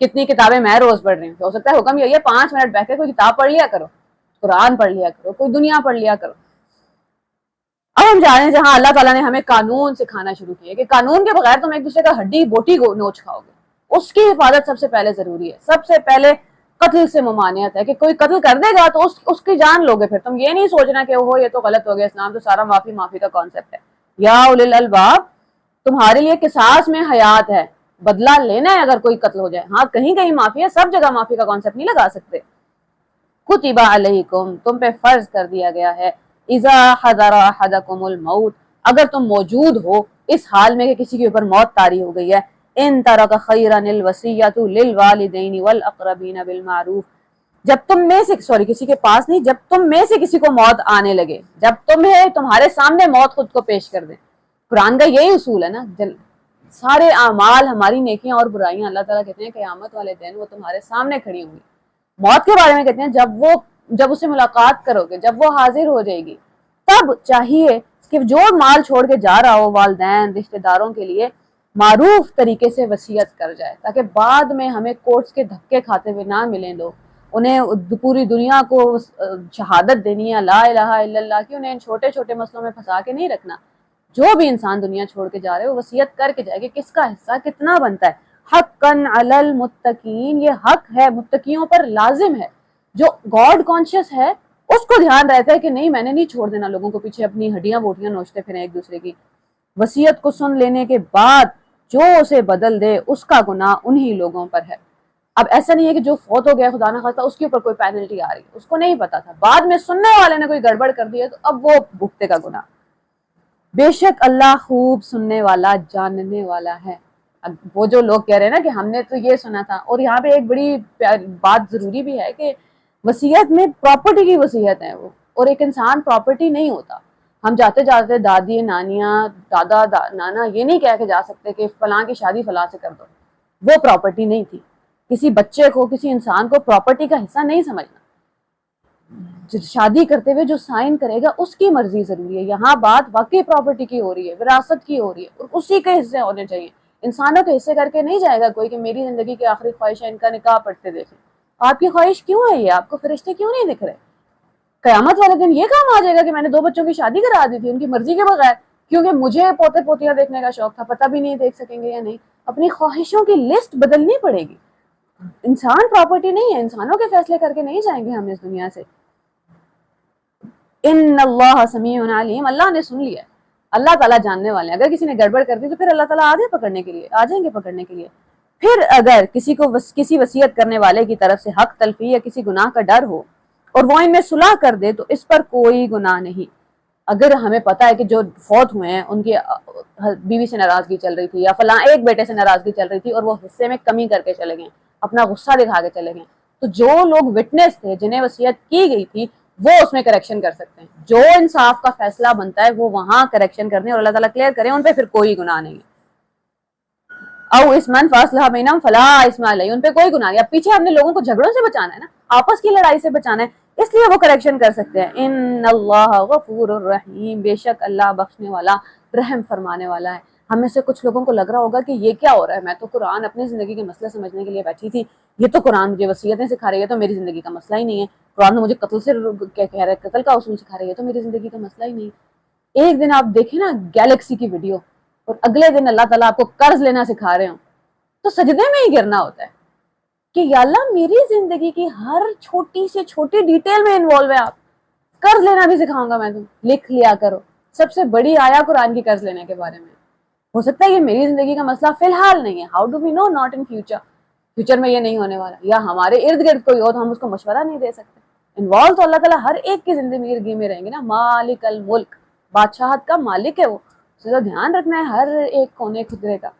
کتنی کتابیں میں روز پڑھ رہی ہوں. تو ہو سکتا ہے حکم یہ 5 منٹ بیٹھ کے کوئی کتاب پڑھ لیا کرو, قرآن پڑھ لیا کرو, کوئی دنیا پڑھ لیا کرو. اب ہم جا رہے ہیں جہاں اللہ تعالیٰ نے ہمیں قانون سکھانا شروع کیا کہ قانون کے بغیر تم ایک دوسرے کا ہڈی بوٹی کو نوچ کھاؤ گے. اس کی حفاظت سب سے پہلے ضروری ہے. سب سے پہلے قتل سے ممانعت ہے کہ کوئی قتل کر دے گا تو اس کی جان لوگے. پھر تم یہ نہیں سوچنا کہ وہ یہ تو غلط ہو گیا, اسلام تو سارا معافی کا کانسیپٹ ہے. یا اولی الالباب, تمہارے لیے قصاص میں حیات ہے, بدلہ لینا ہے اگر کوئی قتل ہو جائے. ہاں کہیں کہیں معافی ہے, سب جگہ معافی کا کانسیپٹ نہیں لگا سکتے. کتب علیکم, تم پہ فرض کر دیا گیا ہے, اذا حضر احدکم الموت, اگر تم موجود ہو اس حال میں کہ کسی کے اوپر موت طاری ہو گئی ہے, ان ترک خیرا الوصیۃ للوالدین والاقربین بالمعروف, جب تم میں سے کسی کے پاس نہیں, جب تم میں سے کسی کو موت آنے لگے, جب تمہارے سامنے موت خود کو پیش کر دے. قرآن کا یہی اصول ہے نا, سارے اعمال, ہماری نیکیاں اور برائیاں, اللہ تعالیٰ کہتے ہیں قیامت والے دن وہ تمہارے سامنے کھڑی ہوں گی. موت کے بارے میں کہتے ہیں جب اسے ملاقات کرو گے, جب وہ حاضر ہو جائے گی, تب چاہیے کہ جو مال چھوڑ کے جا رہا ہو والدین رشتہ داروں کے لیے معروف طریقے سے وصیت کر جائے, تاکہ بعد میں ہمیں کورٹس کے دھکے کھاتے ہوئے نہ ملیں لوگ. انہیں پوری دنیا کو شہادت دینی ہے لا الہ الا اللہ کی, انہیں ان چھوٹے چھوٹے مسئلوں میں پھنسا کے نہیں رکھنا. جو بھی انسان دنیا چھوڑ کے جا رہے ہو وصیت کر کے جائے کہ کس کا حصہ کتنا بنتا ہے. حقاً علی المتقین, یہ حق ہے, متقیوں پر لازم ہے. جو گاڈ کانشیس ہے اس کو دھیان رہتا ہے کہ نہیں میں نے نہیں چھوڑ دینا لوگوں کو پیچھے اپنی ہڈیاں بوٹیاں نوچتے پھریں ایک دوسرے کی. وصیت کو سن لینے کے بعد جو اسے بدل دے اس کا گناہ انہی لوگوں پر ہے. اب ایسا نہیں ہے کہ جو فوت ہو گیا خدا نہ خواستہ اس کے اوپر کوئی پینلٹی آ رہی ہے, اس کو نہیں پتا تھا, بعد میں سننے والے نے کوئی گڑبڑ کر دی ہے تو اب وہ بھگتے کا گناہ. بے شک اللہ خوب سننے والا جاننے والا ہے. وہ جو لوگ کہہ رہے ہیں نا کہ ہم نے تو یہ سنا تھا, اور یہاں پہ ایک بڑی بات ضروری بھی ہے کہ وصیت میں پراپرٹی کی وصیت ہے وہ, اور ایک انسان پراپرٹی نہیں ہوتا. ہم جاتے جاتے دادی نانیاں دادا نانا یہ نہیں کہہ کے جا سکتے کہ فلاں کی شادی فلاں سے کر دو, وہ پراپرٹی نہیں تھی. کسی بچے کو, کسی انسان کو پراپرٹی کا حصہ نہیں سمجھنا. شادی کرتے ہوئے جو سائن کرے گا اس کی مرضی ضروری ہے. یہاں بات واقعی پراپرٹی کی ہو رہی ہے, وراثت کی ہو رہی ہے, اور اسی کے حصے ہونے چاہیے. انسانوں کے حصے کر کے نہیں جائے گا کوئی کہ میری زندگی کی آخری خواہش ہے ان کا نکاح پڑھتے دیکھیں. آپ کی خواہش کیوں ہے یہ, آپ کو فرشتے کیوں نہیں دکھ رہے؟ قیامت والے دن یہ کام آ جائے گا کہ میں نے 2 بچوں کی شادی کرا دی تھی ان کی مرضی کے بغیر, کیونکہ مجھے پوتے پوتیاں دیکھنے کا شوق تھا, پتہ بھی نہیں دیکھ سکیں گے یا نہیں. اپنی خواہشوں کی لسٹ بدلنی پڑے گی. انسان پراپرٹی نہیں ہے, انسانوں کے فیصلے کر کے نہیں جائیں گے ہم اس دنیا سے. ان اللہ سمیع علیم, اللہ نے سن لیا, اللہ تعالیٰ جاننے والے ہیں. اگر کسی نے گڑبڑ کر دی تو پھر اللہ تعالیٰ آ جائیں گے پکڑنے کے لیے. پھر اگر کسی کو کسی وصیت کرنے والے کی طرف سے حق تلفی یا کسی گناہ کا ڈر ہو اور وہ ان میں صلح کر دے تو اس پر کوئی گناہ نہیں. اگر ہمیں پتا ہے کہ جو فوت ہوئے ہیں ان کی بیوی سے ناراضگی چل رہی تھی یا فلاں ایک بیٹے سے ناراضگی چل رہی تھی اور وہ حصے میں کمی کر کے چلے گئے, اپنا غصہ دکھا کے چلے گئے, تو جو لوگ وٹنس تھے جنہیں وصیت کی گئی تھی وہ اس میں کریکشن کر سکتے ہیں. جو انصاف کا فیصلہ بنتا ہے وہ وہاں کریکشن کرنے, اور اللہ تعالیٰ کلیئر کریں ان پہ پھر کوئی گناہ نہیں ہے. او اسمن فاصلہ بینہم فلا اسم علیہ, ان پہ کوئی گناہ نہیں. اب پیچھے ہم نے لوگوں کو جھگڑوں سے بچانا ہے نا, آپس کی لڑائی سے بچانا ہے, اس لیے وہ کریکشن کر سکتے ہیں. ان اللہ غفور الرحیم, بے شک اللہ بخشنے والا رحم فرمانے والا ہے. ہم میں سے کچھ لوگوں کو لگ رہا ہوگا کہ یہ کیا ہو رہا ہے, میں تو قرآن اپنی زندگی کے مسئلے سمجھنے کے لیے بیٹھی تھی, یہ تو قرآن مجھے وصیتیں سکھا رہی ہے, تو میری زندگی کا مسئلہ ہی نہیں ہے. قرآن تو مجھے قتل سے کہہ رہا ہے, قتل کا اصول سکھا رہی ہے, تو میری زندگی کا مسئلہ ہی نہیں. ایک دن آپ دیکھیں نا گیلیکسی کی ویڈیو, اور اگلے دن اللہ تعالیٰ آپ کو قرض لینا سکھا رہے ہوں, تو سجدے میں ہی گرنا ہوتا ہے کہ یا اللہ میری زندگی کی ہر چھوٹی سے چھوٹی ڈیٹیل میں انوالو ہے آپ, قرض لینا بھی سکھاؤں گا میں, تم لکھ لیا کرو. سب سے بڑی آیا قرآن کی قرض لینے کے بارے میں. ہو سکتا ہے یہ میری زندگی کا مسئلہ فی الحال نہیں ہے, how do we know not in future میں یہ نہیں ہونے والا, یا ہمارے ارد گرد کوئی ہو تو ہم اس کو مشورہ نہیں دے سکتے. انوالو تو اللہ تعالیٰ ہر ایک کی زندگی میں رہیں گے نا. مالک الملک, بادشاہت کا مالک ہے وہ, اس کا دھیان رکھنا ہے ہر ایک کونے خطرے کا.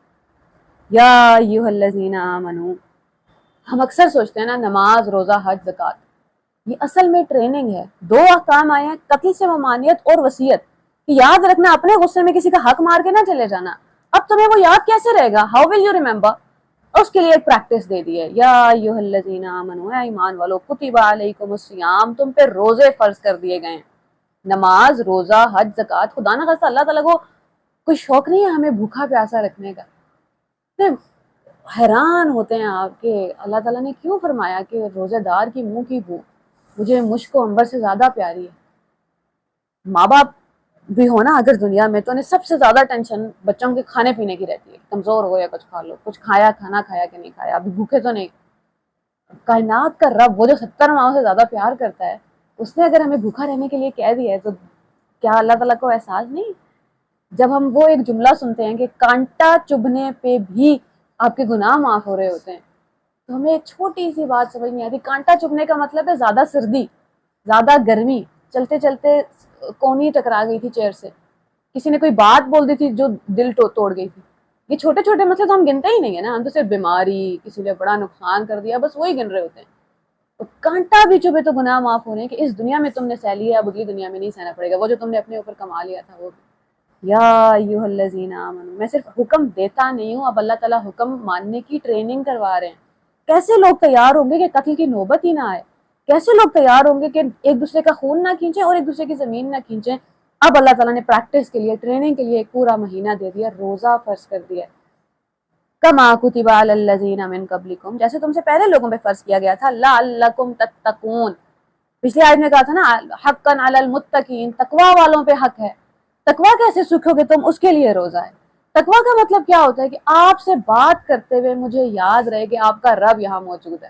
یا ایھا الذین آمنو, ہم اکثر سوچتے ہیں نا نماز روزہ حج زکوٰۃ, یہ اصل میں ٹریننگ ہے. 2 احکام آئے ہیں, قتل سے ممانعت اور وصیت. یاد رکھنا, اپنے غصے میں کسی کا حق مار کے نہ چلے جانا. اب تمہیں وہ یاد کیسے رہے گا, ہاؤ ول یو ریمبر, اس کے لیے ایک پریکٹس دے دی ہے. یا ایھا الذین آمنو, اے ایمان والو, کتب علیکم الصیام, تم پہ روزے فرض کر دیے گئے ہیں. نماز روزہ حج زکوٰۃ, خدا نہ خواستہ اللہ تعالیٰ کو کوئی شوق نہیں ہے ہمیں بھوکا پیاسا رکھنے کا. حیران ہوتے ہیں آپ کہ اللہ تعالیٰ نے کیوں فرمایا کہ روزہ دار کی منہ کی بو مجھے مشک و عنبر سے زیادہ پیاری ہے۔ ماں باپ بھی ہونا اگر دنیا میں تو انہیں سب سے زیادہ ٹینشن بچوں کے کھانے پینے کی رہتی ہے، کمزور ہو یا کچھ کھا لو، کچھ کھایا، کھانا کھایا کہ نہیں کھایا، ابھی بھوکے تو نہیں۔ کائنات کا رب وہ جو 70 ماہوں سے زیادہ پیار کرتا ہے، اس نے اگر ہمیں بھوکا رہنے کے لیے کہہ دیا ہے تو کیا اللہ تعالیٰ کو احساس نہیں؟ جب ہم وہ ایک جملہ سنتے ہیں کہ کانٹا چبھنے پہ بھی آپ کے گناہ معاف ہو رہے ہوتے ہیں، تو ہمیں ایک چھوٹی سی بات سمجھ نہیں آتی۔ کانٹا چبھنے کا مطلب ہے زیادہ سردی، زیادہ گرمی، چلتے چلتے کونی ٹکرا گئی تھی چیئر سے، کسی نے کوئی بات بول دی تھی جو دل توڑ گئی تھی۔ یہ چھوٹے چھوٹے مسئلے تو ہم گنتے ہی نہیں ہیں نا، ہم تو صرف بیماری، کسی نے بڑا نقصان کر دیا، بس وہی گن رہے ہوتے ہیں۔ تو کانٹا بھی چبھے تو گناہ معاف ہونے کہ اس دنیا میں تم نے سہ لیا، اب اگلی دنیا میں نہیں سہنا پڑے گا، وہ جو تم نے اپنے اوپر کما لیا تھا وہ بھی۔ یا ایھا الذین آمنوا، میں صرف حکم دیتا نہیں ہوں، اب اللہ تعالیٰ حکم ماننے کی ٹریننگ کروا رہے ہیں۔ کیسے لوگ تیار ہوں گے کہ قتل کی نوبت ہی نہ آئے، کیسے لوگ تیار ہوں گے کہ ایک دوسرے کا خون نہ کھینچیں اور ایک دوسرے کی زمین نہ کھینچیں۔ اب اللہ تعالیٰ نے پریکٹس کے لیے، ٹریننگ کے لیے ایک پورا مہینہ دے دیا، روزہ فرض کر دیا ہے۔ کما کتب علی الذین من قبلکم، جیسے تم سے پہلے لوگوں پہ فرض کیا گیا تھا، لعلکم تتقون۔ پچھلی آیت میں کہا تھا نا حقا علی المتقین، تقوی والوں پہ حق ہے۔ تقوی کیسے سیکھو گے تم؟ اس کے لیے روزہ ہے۔ تقوی کا مطلب کیا ہوتا ہے کہ آپ سے بات کرتے ہوئے مجھے یاد رہے کہ آپ کا رب یہاں موجود ہے۔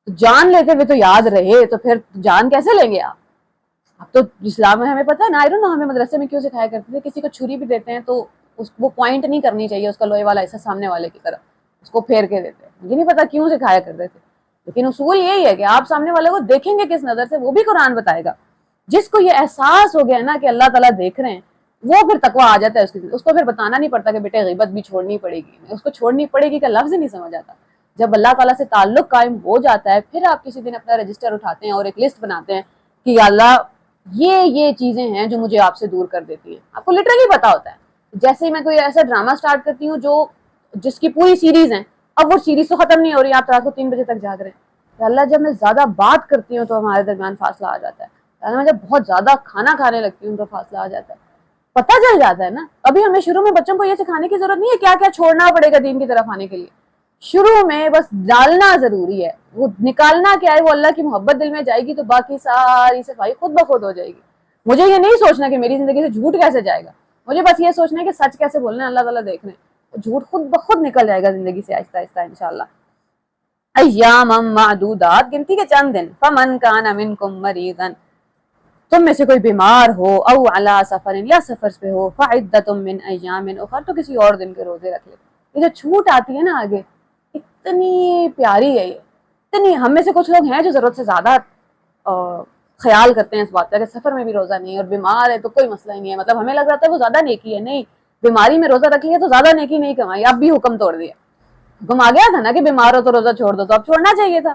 جان لیتے ہوئے تو یاد رہے، تو پھر جان کیسے لیں گے آپ؟ اب تو اسلام میں ہمیں پتہ ہے نا، آئی ڈونٹ نو ہمیں مدرسے میں کیوں سکھایا کرتے تھے، کسی کو چھری بھی دیتے ہیں تو وہ پوائنٹ نہیں کرنی چاہیے اس کا لوہے والا حصہ سامنے والے کی طرف، اس کو پھیر کے دیتے ہیں۔ مجھے نہیں پتا کیوں سکھایا کرتے تھے، لیکن اصول یہی ہے کہ آپ سامنے والے کو دیکھیں گے کس نظر سے، وہ بھی قرآن بتائے گا۔ جس کو یہ احساس ہو گیا نا کہ اللہ تعالیٰ دیکھ رہے ہیں، وہ پھر تقویٰ آ جاتا ہے اس کو پھر بتانا نہیں پڑتا کہ بیٹے غیبت بھی چھوڑنی پڑے گی، اس کو چھوڑنی پڑے گی کا لفظ ہی نہیں سمجھ آتا۔ جب اللہ تعالیٰ سے تعلق قائم ہو جاتا ہے، پھر آپ کسی دن اپنا رجسٹر اٹھاتے ہیں اور ایک لسٹ بناتے ہیں کہ یا اللہ یہ چیزیں ہیں جو مجھے آپ سے دور کر دیتی ہیں۔ آپ کو لٹرلی پتا ہوتا ہے، جیسے ہی میں کوئی ایسا ڈرامہ سٹارٹ کرتی ہوں جس کی پوری سیریز ہیں، اب وہ سیریز تو ختم نہیں ہو رہی، آپ رات کو 3 بجے تک جاگ رہے ہیں، کہ اللہ جب میں زیادہ بات کرتی ہوں تو ہمارے درمیان فاصلہ آ جاتا ہے، اللہ میں جب بہت زیادہ کھانا کھانے لگتی ہوں تو فاصلہ آ جاتا ہے۔ پتہ چل جاتا ہے نا۔ ابھی ہمیں شروع میں بچوں کو یہ سکھانے کی ضرورت نہیں ہے کیا کیا چھوڑنا پڑے گا دین کی طرف آنے کے لیے، شروع میں بس ڈالنا ضروری ہے، وہ نکالنا کیا ہے، وہ اللہ کی محبت دل میں جائے گی تو باقی ساری صفائی خود بخود ہو جائے گی۔ مجھے یہ نہیں سوچنا کہ میری زندگی سے جھوٹ کیسے جائے گا، مجھے بس یہ سوچنا ہے کہ سچ کیسے بولنا ہے، اللہ تعالیٰ دیکھ رہے ہیں، جھوٹ خود بخود نکل جائے گا زندگی سے آہستہ آہستہ انشاءاللہ۔ ایام معدودات، گنتی کے چند دن، فمن کان منکم مریضا، تم میں سے کوئی بیمار ہو، او علی سفر، یا سفر پہ ہو، فعدۃ من ایام اخر، تو کسی اور دن کے روزے رکھ لے۔ یہ جو چھوٹ آتی ہے نا آگے، اتنی پیاری ہے، یہ اتنی، ہم میں سے کچھ لوگ ہیں جو ضرورت سے زیادہ خیال کرتے ہیں اس بات کا کہ سفر میں بھی روزہ نہیں، اور بیمار ہے تو کوئی مسئلہ ہی نہیں ہے، مطلب ہمیں لگ رہا تھا وہ زیادہ نیکی ہے، نہیں، بیماری میں روزہ رکھ لیا تو زیادہ نیکی نہیں کمائی، اب بھی حکم توڑ دیا۔ حکم آ گیا تھا نا کہ بیمار ہو تو روزہ چھوڑ دو، تو اب چھوڑنا چاہیے تھا۔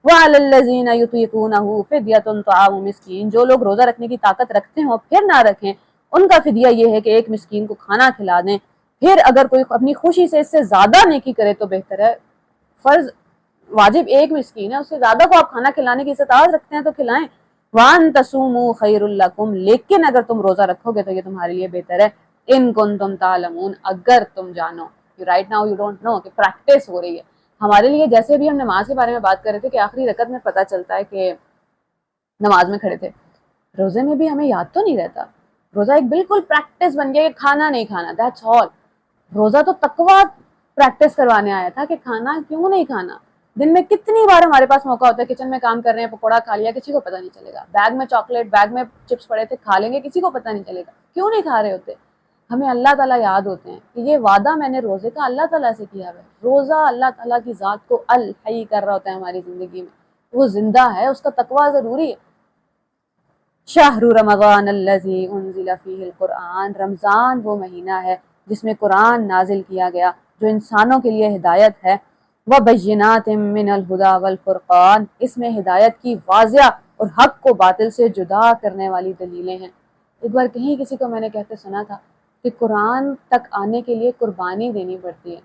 وَعَلَى الَّذِينَ يُطِيقُونَهُ فِدْيَةٌ طَعَامُ مِسْكِينٍ، جو لوگ روزہ رکھنے کی طاقت رکھتے ہوں پھر نہ رکھیں، ان کا فدیہ یہ ہے کہ ایک مسکین کو کھانا کھلا دیں، پھر اگر کوئی اپنی خوشی سے اس سے زیادہ نیکی کرے تو بہتر ہے۔ فرض واجب ایک مسکین ہے، اس سے زیادہ کو آپ کھانا کھلانے کی استطاعت رکھتے ہیں تو کھلائیں۔ وَأَن تَصُومُوا خَيْرٌ لَكُمْ، لیکن اگر تم روزہ رکھو گے تو یہ تمہارے لیے بہتر ہے، ان کنتم تعلمون، اگر تم جانو۔ Right now you don't know, کہ پریکٹس ہو رہی ہے ہمارے لیے۔ جیسے بھی ہم نماز کے بارے میں بات کر رہے تھے کہ آخری رکعت میں پتہ چلتا ہے کہ نماز میں کھڑے تھے، روزے میں بھی ہمیں یاد تو نہیں رہتا۔ روزہ ایک بالکل پریکٹس بن گیا کہ کھانا نہیں کھانا، دیٹس آل۔ روزہ تو تقویٰ پریکٹس کروانے آیا تھا کہ کھانا کیوں نہیں کھانا۔ دن میں کتنی بار ہمارے پاس موقع ہوتا ہے، کچن میں کام کر رہے ہیں، پکوڑا کھا لیا، کسی کو پتہ نہیں چلے گا، بیگ میں چاکلیٹ، بیگ میں چپس پڑے تھے، کھا لیں گے، کسی کو پتہ نہیں چلے گا، کیوں نہیں کھا رہے ہوتے؟ ہمیں اللہ تعالیٰ یاد ہوتے ہیں کہ یہ وعدہ میں نے روزے کا اللہ تعالیٰ سے کیا ہے۔ روزہ اللہ تعالیٰ کی ذات کو الحی کر رہا ہوتا ہے ہماری زندگی میں، وہ زندہ ہے، اس کا تقویٰ ضروری ہے۔ شہر رمضان الذی انزل فیہ القرآن، رمضان وہ مہینہ ہے جس میں قرآن نازل کیا گیا جو انسانوں کے لیے ہدایت ہے۔ وبینات من الہدی والفرقان، اس میں ہدایت کی واضح اور حق کو باطل سے جدا کرنے والی دلیلیں ہیں۔ ایک بار کہیں کسی کو میں نے کہتے سنا تھا کہ قرآن تک آنے کے لیے قربانی دینی پڑتی ہے۔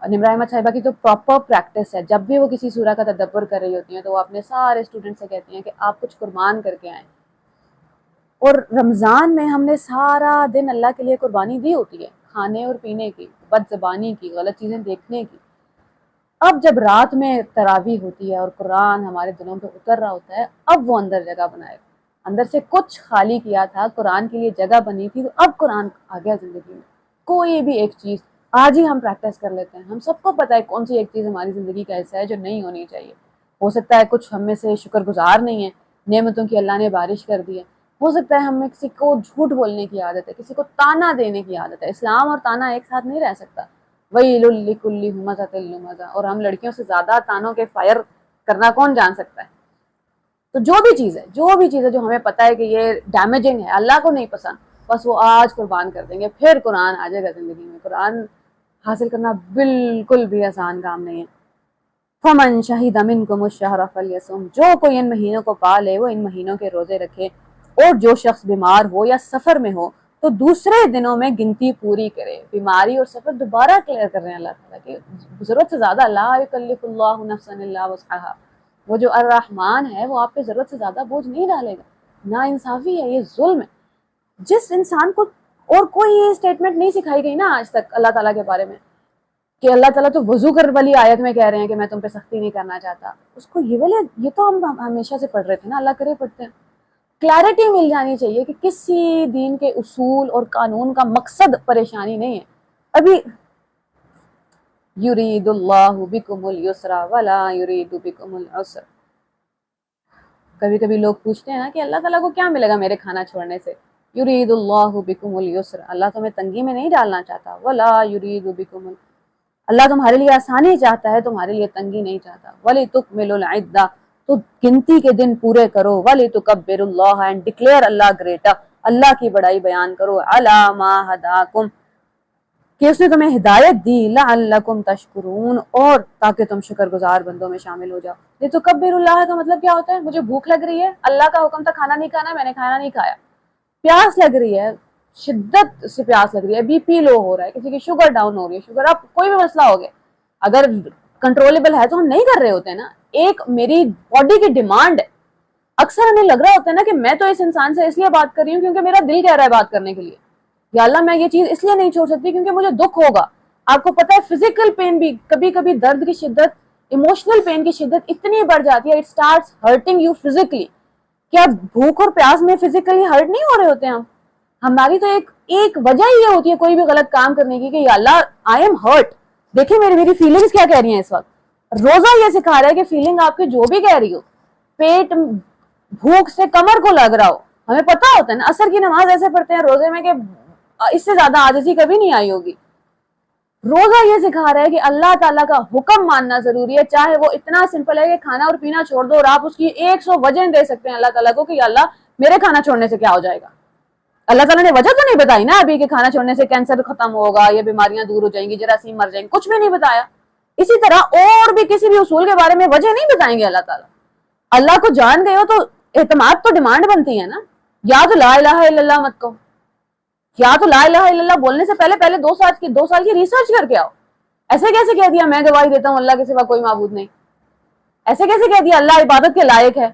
نمرہ احمد صاحبہ کی تو پراپر پریکٹس ہے، جب بھی وہ کسی سورہ کا تدبر کر رہی ہوتی ہیں تو وہ اپنے سارے اسٹوڈنٹ سے کہتی ہیں کہ آپ کچھ قربان کر کے آئیں۔ اور رمضان میں ہم نے سارا دن اللہ کے لیے قربانی دی ہوتی ہے، کھانے اور پینے کی۔ بد زبانی کی، غلط چیزیں دیکھنے کی۔ اب جب رات میں تراویح ہوتی ہے اور قرآن ہمارے دلوں پہ اتر رہا ہوتا ہے، اب وہ اندر جگہ بنائے گا۔ اندر سے کچھ خالی کیا تھا، قرآن کے لیے جگہ بنی تھی، تو اب قرآن آ گیا زندگی میں۔ کوئی بھی ایک چیز آج ہی ہم پریکٹس کر لیتے ہیں، ہم سب کو پتہ ہے کون سی ایک چیز ہماری زندگی کا حصہ ہے جو نہیں ہونی چاہیے۔ ہو سکتا ہے کچھ ہم میں سے شکر گزار نہیں ہے، نعمتوں کی اللہ نے بارش کر دی ہے۔ ہو سکتا ہے ہم میں کسی کو جھوٹ بولنے کی عادت ہے، کسی کو تانا دینے کی عادت ہے۔ اسلام اور تانا ایک ساتھ نہیں رہ سکتا۔ وَيْلٌ لِّكُلِّ ہُمَزَةٍ لُمَزَةٍ، اور ہم لڑکیوں سے زیادہ تانوں کے فائر کرنا کون جان سکتا ہے؟ تو جو بھی چیز ہے جو ہمیں پتہ ہے کہ یہ ڈیمیجنگ ہے، اللہ کو نہیں پسند، بس وہ آج قربان کر دیں گے، پھر قرآن آ جائے گا زندگی میں۔ قرآن حاصل کرنا بالکل بھی آسان کام نہیں ہے۔ فَمَن شَهِدَ مِنْكُمُ الشَّهْرَ فَلْيَصُمْ، جو کوئی ان مہینوں کو پا لے وہ ان مہینوں کے روزے رکھے، اور جو شخص بیمار ہو یا سفر میں ہو تو دوسرے دنوں میں گنتی پوری کرے۔ بیماری اور سفر دوبارہ کلیئر کر رہے ہیں اللہ تعالیٰ کہ ضرورت سے زیادہ لا یکلف اللہ نفسا الا وسعها، وہ جو الرحمن ہے وہ آپ پہ ضرورت سے زیادہ بوجھ نہیں ڈالے گا۔ نا انصافی ہے، یہ ظلم ہے۔ جس انسان کو اور کوئی یہ اسٹیٹمنٹ نہیں سکھائی گئی نا آج تک اللہ تعالیٰ کے بارے میں کہ اللہ تعالیٰ تو وضو کر والی آیت میں کہہ رہے ہیں کہ میں تم پہ سختی نہیں کرنا چاہتا، اس کو یہ تو ہم ہمیشہ سے پڑھ رہے تھے نا، اللہ کرے پڑھتے ہیں۔ کلیئرٹی مل جانی چاہیے کہ کسی دین کے اصول اور قانون کا مقصد پریشانی نہیں ہے۔ ابھی یرید اللہ بکم الیسر ولا یرید بکم العسر، کبھی کبھی لوگ پوچھتے ہیں نا کہ اللہ تعالیٰ کو کیا ملے گا میرے کھانا چھوڑنے سے؟ یرید اللہ بکم الیسر، اللہ تمہیں تنگی میں نہیں ڈالنا چاہتا۔ ولا یرید بکم، اللہ تمہارے لیے آسانی چاہتا ہے، تمہارے لیے تنگی نہیں چاہتا۔ وَلِتُكْمِلُوا الْعِدَّةَ، تو گنتی کے دن پورے کرو۔ وَلِتُكَبِّرُوا اللَّهَ، اینڈ ڈکلیئر اللہ گریٹر، اللہ کی بڑائی بیان کرو۔ عَلَىٰ مَا هَدَاكُمْ، کہ اس نے تمہیں ہدایت دی۔ لَعَلَّكُمْ تَشْكُرُونَ، اور تاکہ تم شکر گزار بندوں میں شامل ہو جاؤ۔ لِتُكَبِّرُوا اللَّهَ کا مطلب کیا ہوتا ہے؟ مجھے بھوک لگ رہی ہے، اللہ کا حکم تھا کھانا نہیں کھانا، میں نے کھانا نہیں کھایا۔ پیاس لگ رہی ہے، شدت سے پیاس لگ رہی ہے، بی پی لو ہو رہا ہے، کسی کی شوگر ڈاؤن ہو رہی ہے، شوگر اب کوئی بھی مسئلہ ہو گیا، اگر کنٹرولبل ہے تو ہم نہیں کر رہے ہوتے ہیں نا۔ ایک میری باڈی کی ڈیمانڈ ہے، اکثر ہمیں لگ رہا ہوتا ہے نا کہ میں تو اس انسان سے اس لیے بات کر رہی ہوں کیونکہ میرا دل کہہ رہا ہے بات کرنے کے لیے، یا اللہ میں یہ چیز اس لیے نہیں چھوڑ سکتی کیونکہ مجھے دکھ ہوگا۔ آپ کو پتہ ہے فزیکل پین بھی کبھی کبھی درد کی شدت، ایموشنل پین کی شدت اتنی بڑھ جاتی ہے، it starts hurting you physically. کیا بھوک اور پیاس میں فزیکلی ہرٹ نہیں ہو رہے ہوتے ہم؟ ہماری تو ایک وجہ یہ ہوتی ہے کوئی بھی غلط کام کرنے کی کہ یا اللہ آئی ایم ہرٹ، دیکھیں میری فیلنگز کیا کہہ رہی ہیں اس وقت۔ روزہ یہ سکھا رہا ہے کہ فیلنگ آپ کی جو بھی کہہ رہی ہو، پیٹ بھوک سے کمر کو لگ رہا ہو، ہمیں پتہ ہوتا ہے نا، عصر کی نماز ایسے پڑھتے ہیں روزے میں کہ اس سے زیادہ عاجزی کبھی نہیں آئی ہوگی۔ روزہ یہ سکھا رہا ہے کہ اللہ تعالیٰ کا حکم ماننا ضروری ہے، چاہے وہ اتنا سمپل ہے کہ کھانا اور پینا چھوڑ دو، اور آپ اس کی 100 وجہ دے سکتے ہیں اللہ تعالیٰ کو کہ یا اللہ میرے کھانا چھوڑنے سے کیا ہو جائے گا۔ اللہ تعالیٰ نے وجہ تو نہیں بتائی نا ابھی کہ کھانا چھوڑنے سے کینسر ختم ہوگا یا بیماریاں دور ہو جائیں گی، جراثیم مر جائیں گے، کچھ بھی نہیں بتایا۔ اسی طرح اور بھی کسی بھی اصول کے بارے میں وجہ نہیں بتائیں گے اللہ تعالیٰ۔ اللہ کو جان گئے ہو تو اعتماد تو ڈیمانڈ بنتی ہے نا۔ یا تو لا الہ الا اللہ مت کہو، یا تو لا الہ الا اللہ بولنے سے پہلے 2 سال کی ریسرچ کر کے آؤ۔ ایسے کیسے کہہ دیا میں گواہی دیتا ہوں اللہ کے سوا کوئی معبود نہیں؟ ایسے کیسے کہہ دیا اللہ عبادت کے لائق ہے؟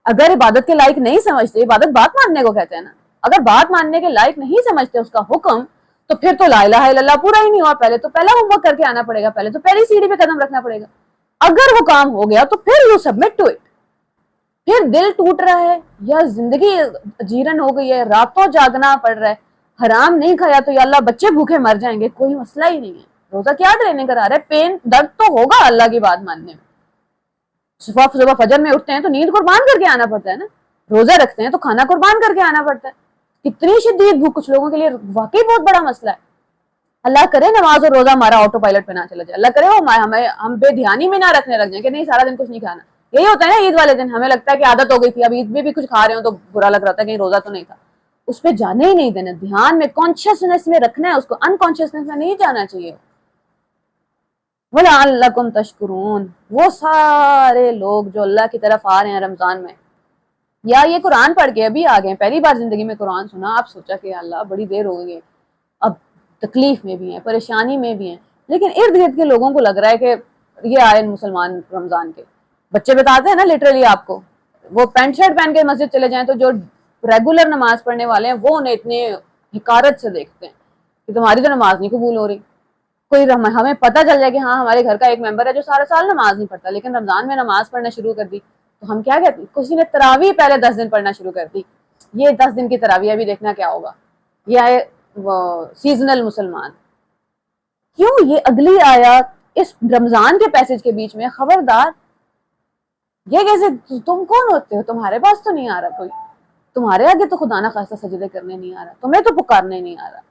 اگر عبادت کے لائق نہیں سمجھتے، عبادت بات ماننے کو کہتے ہیں نا، اگر بات ماننے کے لائق نہیں سمجھتے اس کا حکم، تو پھر تو لا الہ الا اللہ پورا ہی نہیں ہوا۔ پہلا ہوم ورک کر کے آنا پڑے گا، پہلے تو پہلی سیڑھی پہ قدم رکھنا پڑے گا۔ اگر وہ کام ہو گیا تو پھر یو سبمٹ ٹو اٹ۔ پھر دل ٹوٹ رہا ہے یا زندگی جیرن ہو گئی ہے، راتوں جاگنا پڑ رہا ہے، حرام نہیں کھایا تو یا اللہ بچے بھوکے مر جائیں گے، کوئی مسئلہ ہی نہیں ہے۔ روزہ کیا ٹریننگ کرا رہا ہے؟ پین درد تو ہوگا اللہ کی بات ماننے میں۔ صبح فجر میں اٹھتے ہیں تو نیند قربان کر کے آنا پڑتا ہے نا، روزہ رکھتے ہیں تو کھانا قربان کر کے آنا پڑتا ہے۔ کتنی شدید بھوک کچھ لوگوں کے لیے واقعی بہت بڑا مسئلہ ہے۔ اللہ کرے نماز اور روزہ ہمارا آٹو پائلٹ پہ نہ چلا جائے، اللہ کرے وہ ہم بے دھیانی میں نہ رکھنے لگ جائیں کہ نہیں سارا دن کچھ نہیں کھانا۔ یہی ہوتا ہے نا عید والے دن، ہمیں لگتا ہے کہ عادت ہو گئی تھی، اب عید میں بھی کچھ کھا رہے ہوں تو برا لگ رہا تھا کہیں روزہ تو نہیں تھا۔ اس پہ جانے ہی نہیں دینا، دھیان میں کانشیسنس میں رکھنا ہے اس کو، انکانشیسنس میں نہیں جانا چاہیے۔ وَلَعَلَّكُمْ تَشْكُرُونَ، وہ سارے لوگ جو اللہ کی طرف آ رہے ہیں رمضان میں، یا یہ قرآن پڑھ کے ابھی آ گئے، پہلی بار زندگی میں قرآن سنا، آپ سوچا کہ اللہ بڑی دیر ہو گئی ہے، اب تکلیف میں بھی ہیں، پریشانی میں بھی ہیں، لیکن ارد گرد کے لوگوں کو لگ رہا ہے کہ یہ آئے مسلمان رمضان کے بچے بتاتے ہیں نا لٹرلی آپ کو، وہ پینٹ شرٹ پہن کے مسجد چلے جائیں تو جو ریگولر نماز پڑھنے والے ہیں وہ انہیں اتنے حقارت سے دیکھتے ہیں کہ تمہاری تو نماز نہیں قبول ہو رہی. کوئی ہمیں پتہ چل جائے کہ ہاں ہمارے گھر کا ایک ممبر ہے جو سارا سال نماز نہیں پڑھتا لیکن رمضان میں نماز پڑھنا شروع کر دی, تو ہم کیا کہتے ہیں؟ کسی نے تراویح پہلے 10 دن پڑھنا شروع کر دی, یہ 10 دن کی تراویح ابھی دیکھنا کیا ہوگا. یہ ہے سیزنل مسلمان. کیوں یہ اگلی آیات اس رمضان کے پیسج کے بیچ میں, خبردار یہ کیسے, تم کون ہوتے ہو, تمہارے پاس تو نہیں آ رہا کوئی, تمہارے آگے تو خدا نہ خواستہ سجدے کرنے نہیں آ رہا, تمہیں تو پکارنے نہیں آ رہا.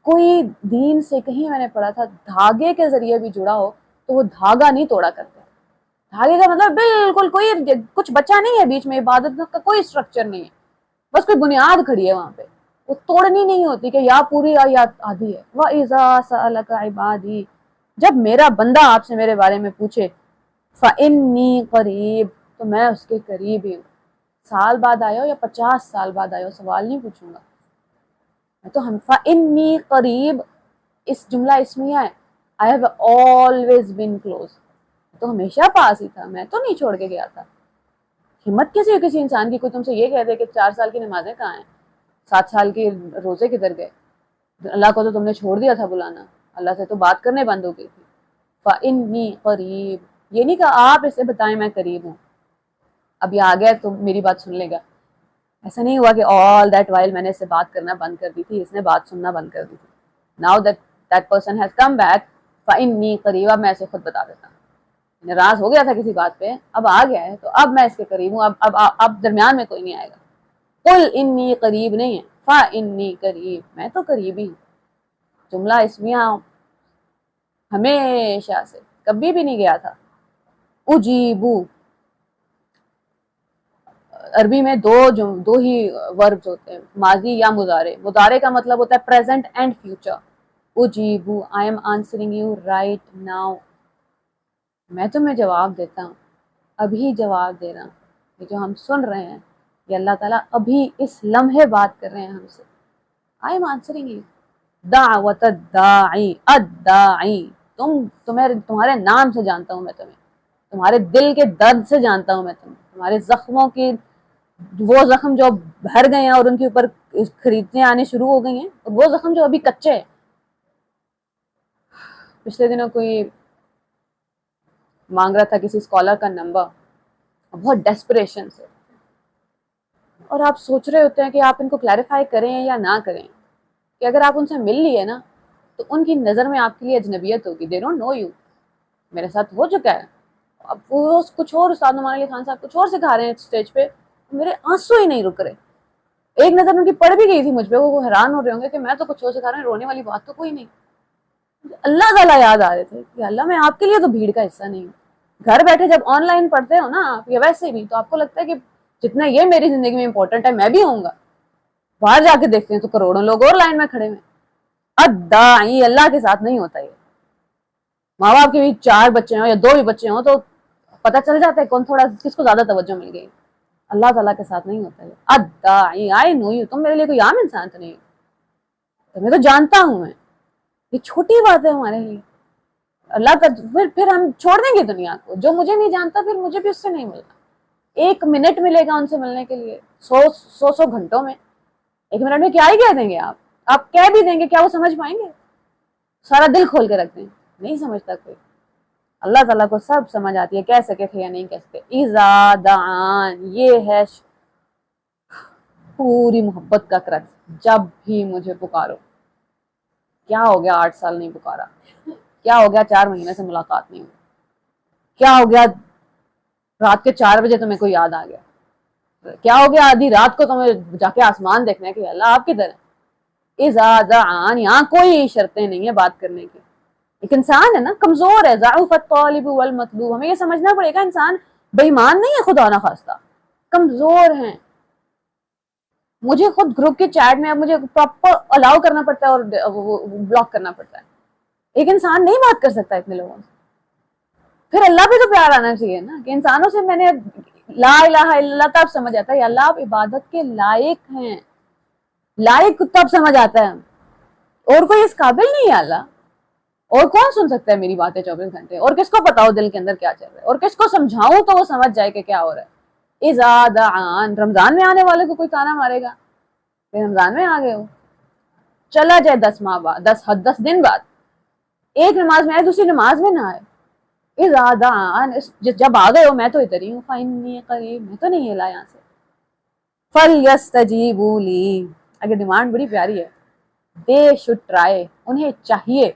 کوئی دین سے کہیں میں نے پڑھا تھا دھاگے کے ذریعے بھی جڑا ہو تو وہ دھاگا نہیں توڑا کرتا. دھاگے کا مطلب بالکل کوئی کچھ بچا نہیں ہے بیچ میں, عبادت کا کوئی اسٹرکچر نہیں ہے, بس کوئی بنیاد کھڑی ہے وہاں پہ, وہ توڑنی نہیں ہوتی کہ یا پوری یا آدھی ہے. وَإِذَا سَأَلَكَ عِبَادِي, جب میرا بندہ آپ سے میرے بارے میں پوچھے, فَإِنِّي قَرِيب, تو میں اس کے قریب ہی ہوں. سال بعد آئے ہو یا 50 سال بعد آئے ہو, سوال نہیں پوچھوں گا. تو ہم فَإِنِّي قَرِيب اس جملہ اسمیہ ہے, I have always been close, تو ہمیشہ پاس ہی تھا, میں تو نہیں چھوڑ کے گیا تھا. ہمت کسی انسان کی, کوئی تم سے یہ کہہ دے کہ 4 سال کی نمازیں کہاں ہیں, 7 سال کے روزے کدھر گئے, اللہ کو تو تم نے چھوڑ دیا تھا بلانا, اللہ سے تو بات کرنے بند ہو گئی تھی. فَإِنِّي قَرِيب, یہ نہیں کہا آپ اسے بتائیں میں قریب ہوں, اب یہ آ گیا تو میری بات سن لے گا. ایسا نہیں ہوا کہ آل دیٹ وائل میں نے اس سے بات کرنا بند کر دی تھی, اس نے بات سننا بند کر دی تھی. Now that person has come back, فَإِنِّي قَرِيب, اب میں اسے خود بتا دیتا ہوں. ناراض ہو گیا تھا کسی بات پہ, اب آ گیا ہے تو اب میں اس کے قریب ہوں, اب درمیان میں کوئی نہیں آئے گا. قُلْ إِنِّي قریب نہیں ہے, فَإِنِّي قریب, میں تو قریب ہی ہوں. جملہ اسمیہ ہمیشہ سے کبھی بھی نہیں گیا تھا. اجیبو, عربی میں دو ہی وربز ہوتے ہیں, ماضی یا مضارع. مضارع کا مطلب ہوتا ہے پریزنٹ اینڈ فیوچر. اجیبو, I am answering you right now, میں تمہیں جواب دیتا ہوں, ابھی جواب دے رہا ہوں. یہ جو ہم سن رہے ہیں یہ اللہ تعالیٰ ابھی اس لمحے بات کر رہے ہیں ہم سے. آئی ایم آنسرنگ یو. دعوت الداعی, الداعی, تمہارے نام سے جانتا ہوں میں تمہیں, تمہارے دل کے درد سے جانتا ہوں میں تمہیں, تمہارے زخموں کی, وہ زخم جو بھر گئے ہیں اور ان کے اوپر خریدنے آنے شروع ہو گئی ہیں, اور وہ زخم جو ابھی کچے ہیں. پچھلے دنوں کوئی مانگ رہا تھا کسی اسکالر کا نمبر بہت ڈیسپریشن سے, اور آپ سوچ رہے ہوتے ہیں کہ آپ ان کو کلیریفائی کریں یا نہ کریں, کہ اگر آپ ان سے مل لیے نا تو ان کی نظر میں آپ کے لیے اجنبیت ہوگی. They don't know you. میرے ساتھ ہو چکا ہے. اب وہ کچھ اور, استاد نعمان علی خان صاحب کچھ اور سکھا رہے ہیں اسٹیج پہ, میرے آنسو ہی نہیں رک رہے. ایک نظر ان کی پڑ بھی گئی تھی مجھ پہ, وہ حیران ہو رہے ہوں گے کہ میں تو کچھ اور سکھا رہے ہیں, رونے والی بات تو کوئی نہیں. اللہ تعالیٰ یاد آ رہے تھے کہ اللہ میں آپ کے لیے تو بھیڑ کا حصہ نہیں ہوں. گھر بیٹھے جب آن لائن پڑھتے ہو نا آپ, یا ویسے بھی, تو آپ کو لگتا ہے کہ جتنا یہ میری زندگی میں امپورٹنٹ ہے میں بھی ہوں گا. باہر جا کے دیکھتے ہیں تو کروڑوں لوگ اور لائن میں کھڑے ہوئے. الداعی, اللہ کے ساتھ نہیں ہوتا. یہ ماں باپ کے بھی 4 بچے ہوں یا 2 بھی بچے ہوں تو پتہ چل جاتا ہے کون تھوڑا کس کو زیادہ توجہ مل گئی. اللہ تعالیٰ کے ساتھ نہیں ہوتا. یہ الداعی, آئی نو یو, تم میرے لیے کوئی عام انسان تو نہیں, تمہیں تو جانتا ہوں میں. یہ چھوٹی بات ہے ہمارے لیے. اللہ کا پھر ہم چھوڑ دیں گے دنیا کو. جو مجھے نہیں جانتا پھر مجھے بھی اس سے نہیں ملنا. 1 منٹ ملے گا ان سے ملنے کے لیے, 100 گھنٹوں میں. 1 منٹ میں کیا ہی کہہ دیں گے آپ کہہ بھی دیں گے, کیا وہ سمجھ پائیں گے؟ سارا دل کھول کے رکھ دیں, نہیں سمجھتا کوئی. اللہ تعالیٰ کو سب سمجھ آتی ہے, کہہ سکے تھے یا نہیں کہہ سکے. اذا دعان, یہ ہے پوری محبت کا کرکس, جب بھی مجھے پکارو. کیا ہو گیا 8 سال نہیں پکارا, کیا ہو گیا 4 مہینے سے ملاقات نہیں ہوئی, کیا ہو گیا رات کے 4 بجے تمہیں کوئی یاد آ گیا, کیا ہو گیا آدھی رات کو تمہیں جا کے آسمان دیکھنا ہے کہ اللہ آپ کدھر ہے. اذا دعان, یہاں کوئی شرطیں نہیں ہیں بات کرنے کی. ایک انسان ہے نا, کمزور ہے. ضعف الطالب والمطلوب, ہمیں یہ سمجھنا پڑے گا انسان بے ایمان نہیں ہے, خدا نہ خواستہ کمزور ہیں. مجھے خود گروپ کے چیٹ میں اب مجھے پراپر الاؤ کرنا پڑتا ہے اور بلاک کرنا پڑتا ہے. ایک انسان نہیں بات کر سکتا اتنے لوگوں سے. پھر اللہ پہ تو پیار آنا چاہیے نا, کہ انسانوں سے میں نے لا الہ الا اللہ تب سمجھ آتا ہے اللہ آپ عبادت کے لائق ہیں. لائق تب سمجھ آتا ہے, اور کوئی اس قابل نہیں ہے اللہ. اور کون سن سکتا ہے میری باتیں 24 گھنٹے, اور کس کو پتا ہو دل کے اندر کیا چل رہا ہے, اور کس کو سمجھاؤں تو وہ سمجھ جائے کہ کیا ہو رہا ہے. اذا دعان, رمضان میں آنے والے کو کوئی تانا مارے گا کہ رمضان میں آ گئے ہو, چلا جائے 10 ماہ بعد، 10 دن بعد، ایک نماز میں آئے دوسری نماز میں نہ آئے، جب آ گئے ہو میں تو ادھر ہی ہوں، فَإِنِّي قَرِيبٌ، میں تو نہیں ہلا یہاں سے. فَلْيَسْتَجِيبُوا لِي، اگر ڈیمانڈ بڑی پیاری ہے، they should try، انہیں چاہیے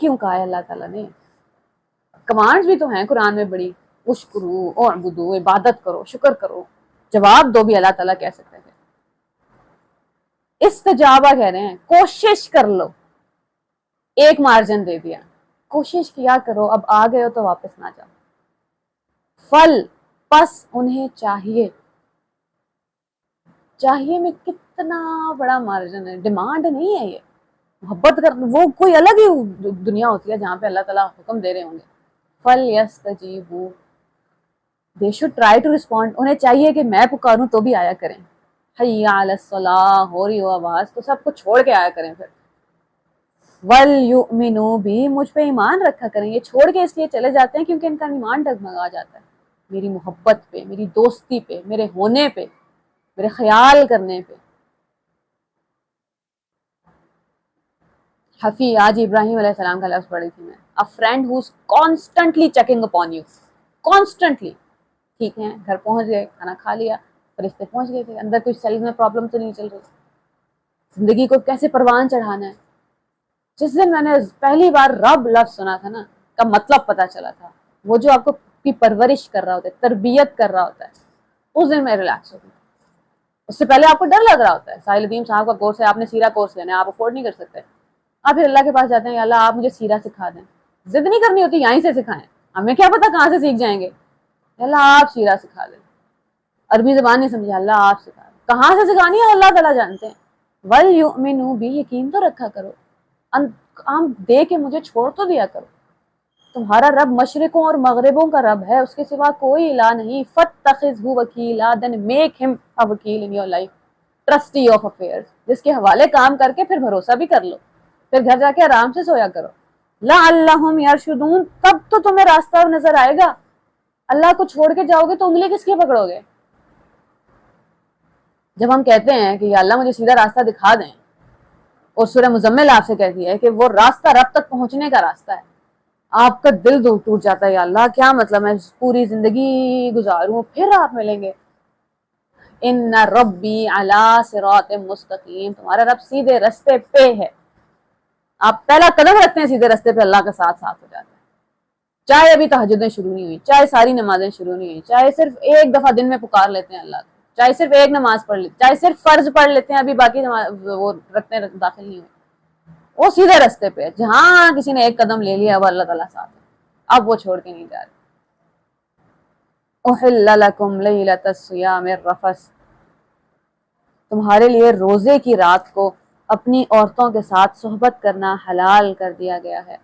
کیوں کہا ہے اللہ تعالیٰ نے؟ کمانڈز بھی تو ہیں قرآن میں بڑی، اشکرو اور بدو، عبادت کرو، شکر کرو، جواب دو بھی اللہ تعالیٰ کہہ سکتے تھے. استجابہ کہہ رہے ہیں کوشش کر لو، ایک مارجن دے دیا، کوشش کیا کرو، اب آ گئے ہو تو واپس نہ جاؤ. فل پس انہیں چاہیے میں کتنا بڑا مارجن ہے، ڈیمانڈ نہیں ہے یہ، محبت کر، وہ کوئی الگ ہی دنیا ہوتی ہے جہاں پہ اللہ تعالیٰ حکم دے رہے ہوں گے. فَلْيَسْتَجِيبُوا، they should try to respond، انہیں چاہیے کہ میں پکاروں تو بھی آیا کریں. حی علی الصلاۃ ہو رہی ہو آواز تو سب کچھ چھوڑ کے آیا کریں. پھر وَلْيُؤْمِنُوا بِي، مجھ پہ ایمان رکھا کریں. یہ چھوڑ کے اس لیے چلے جاتے ہیں کیونکہ ان کا ایمان ڈگمگا جاتا ہے میری محبت پہ، میری دوستی پہ، میرے ہونے پہ، میرے خیال کرنے پہ. حفیظ، آج ابراہیم علیہ السلام کا لفظ پڑھی تھی میں، a friend who's constantly checking upon you، constantly. ٹھیک ہے، گھر پہنچ گئے، کھانا کھا لیا، فرشتے پہنچ گئے تھے، اندر کوئی سیل میں پرابلم تو نہیں چل رہی، زندگی کو کیسے پروان چڑھانا ہے. جس دن میں نے پہلی بار رب لفظ سنا تھا نا، کا مطلب پتا چلا تھا، وہ جو آپ کو پرورش کر رہا ہوتا ہے، تربیت کر رہا ہوتا ہے، اس دن میں ریلیکس ہو گئی. اس سے پہلے آپ کو ڈر لگ رہا ہوتا ہے، ساحل ادیم صاحب کا کورس ہے، آپ نے سیرہ کورس لینا ہے، آپ افورڈ نہیں کر سکتے، آپ پھر اللہ کے پاس جاتے ہیں، یا اللہ آپ مجھے سیرہ سکھا دیں. ضد نہیں کرنی ہوتی یہیں سے سکھائیں، ہمیں کیا پتا کہاں سے سیکھ جائیں گے، اللہ آپ سیرہ سکھا دیں. عربی زبان نہیں سمجھا، اللہ آپ سکھا دیں، کہاں سے سکھانی ہے اللہ تعالیٰ جانتے ہیں. وَلْيُؤْمِنُوا بِي، یقین تو رکھا کرو، کام دے کے مجھے چھوڑ تو دیا کرو. تمہارا رب مشرقوں اور مغربوں کا رب ہے، اس کے سوا کوئی الہ نہیں. فَاتَّخِذْهُ وَكِيلًا، then make him a وکیل in your life، trustee of affairs، جس کے حوالے کام کر کے پھر بھروسہ بھی کر لو، پھر گھر جا کے آرام سے سویا کرو. لَعَلَّهُمْ يَرْشُدُونَ، تب تو تمہیں راستہ نظر آئے گا. اللہ کو چھوڑ کے جاؤ گے تو انگلی کس کی پکڑو گے؟ جب ہم کہتے ہیں کہ یا اللہ مجھے سیدھا راستہ دکھا دیں، اور سورہ مزمل آپ سے کہتی ہے کہ وہ راستہ رب تک پہنچنے کا راستہ ہے، آپ کا دل ٹوٹ جاتا ہے، یا اللہ کیا مطلب میں پوری زندگی گزاروں پھر آپ ملیں گے. ان ربی علی صراط مستقیم، تمہارا رب سیدھے رستے پہ ہے. آپ پہلا قدم رکھتے ہیں سیدھے رستے پہ، اللہ کا ساتھ ہو جاتا ہے. چاہے ابھی تہجدیں شروع نہیں ہوئی، چاہے ساری نمازیں شروع نہیں ہوئی، چاہے صرف ایک دفعہ دن میں پکار لیتے ہیں اللہ کو، چاہے صرف ایک نماز پڑھ لیتے، چاہے صرف فرض پڑھ لیتے ہیں، ابھی باقی وہ رکھتے داخل نہیں ہوئے، وہ سیدھے رستے پہ. جہاں کسی نے ایک قدم لے لیا وہ اللہ تعالیٰ ساتھ ہے، اب وہ چھوڑ کے نہیں جا رہے. احل لکم لیلۃ الصیام الرفث، تمہارے لیے روزے کی رات کو اپنی عورتوں کے ساتھ صحبت کرنا حلال کر دیا گیا ہے.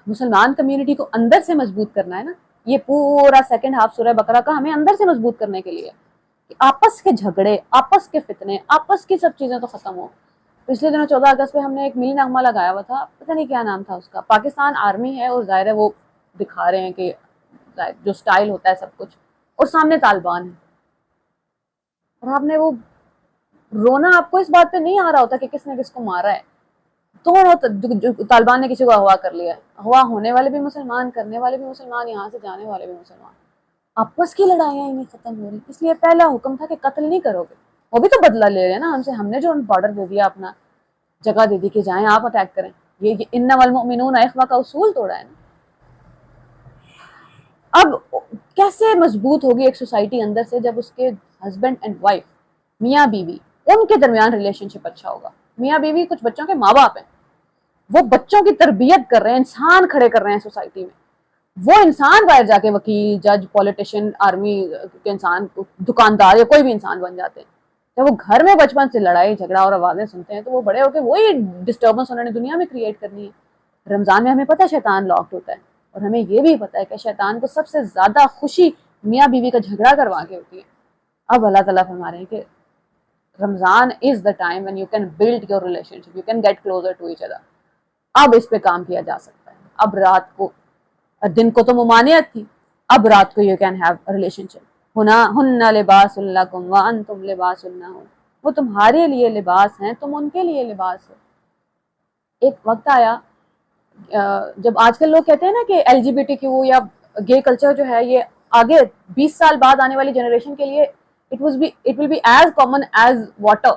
مسلمان کمیونٹی کو اندر سے مضبوط کرنا ہے نا، یہ پورا سیکنڈ ہاف سورہ بقرہ کا ہمیں اندر سے مضبوط کرنے کے لیے، کہ آپس کے جھگڑے، آپس کے فتنے، آپس کی سب چیزیں تو ختم ہو. پچھلے دنوں 14 اگست پہ ہم نے ایک ملی نغمہ لگایا ہوا تھا، پتہ نہیں کیا نام تھا اس کا، پاکستان آرمی ہے اور ظاہر ہے وہ دکھا رہے ہیں کہ جو سٹائل ہوتا ہے سب کچھ، اور سامنے طالبان ہے، اور آپ نے وہ رونا آپ کو اس بات پہ نہیں آ رہا ہوتا کہ کس نے کس کو مارا ہے. تو طالبان نے کسی کو اغوا کر لیا ہے، اغوا ہونے والے بھی مسلمان، کرنے والے بھی مسلمان، یہاں سے جانے والے بھی مسلمان، آپس کی لڑائیاں ہی نہیں ختم ہو رہی. اس لیے پہلا حکم تھا کہ قتل نہیں کرو گے. وہ بھی تو بدلہ لے رہے ہیں نا ہم سے، ہم نے جو بارڈر دے دیا، اپنا جگہ دے دی کہ جائیں آپ اٹیک کریں، یہ انما المؤمنون اخوہ کا اصول توڑا ہے نا. اب کیسے مضبوط ہوگی ایک سوسائٹی اندر سے جب اس کے ہسبینڈ اینڈ وائف، میاں بیوی، ان کے درمیان ریلیشن شپ اچھا ہوگا. میاں بیوی کچھ بچوں کے ماں باپ ہیں، وہ بچوں کی تربیت کر رہے ہیں، انسان کھڑے کر رہے ہیں سوسائٹی میں. وہ انسان باہر جا کے وکیل، جج، پولیٹیشین، آرمی کے انسان، دکاندار یا کوئی بھی انسان بن جاتے ہیں. جب وہ گھر میں بچپن سے لڑائی جھگڑا اور آوازیں سنتے ہیں تو وہ بڑے ہو کے وہی ڈسٹربنس انہوں نے دنیا میں کریٹ کرنی ہے. رمضان میں ہمیں پتہ ہے شیطان لاکڈ ہوتا ہے، اور ہمیں یہ بھی پتہ ہے کہ شیطان کو سب سے زیادہ خوشی میاں بیوی کا جھگڑا کروا کے ہوتی ہے. اب اللہ تعالیٰ فرما رہے ہیں کہ Ramadan is the time when you can build your relationship, you can get closer to each other. اب اس پہ کام کیا جا سکتا ہے. اب رات کو، دن کو تو ممانعت تھی، اب رات کو you can have a relationship. ہن لباس لکم وانتم لباس لہن، وہ تمہارے لیے لباس ہیں، تم ان کے لیے لباس ہو۔ ایک وقت آیا جب آج کل لوگ کہتے ہیں نا کہ L G B T Q یا گے کلچر جو ہے یہ آگے 20 سال بعد آنے والی جنریشن کے لیے it will be as common as water,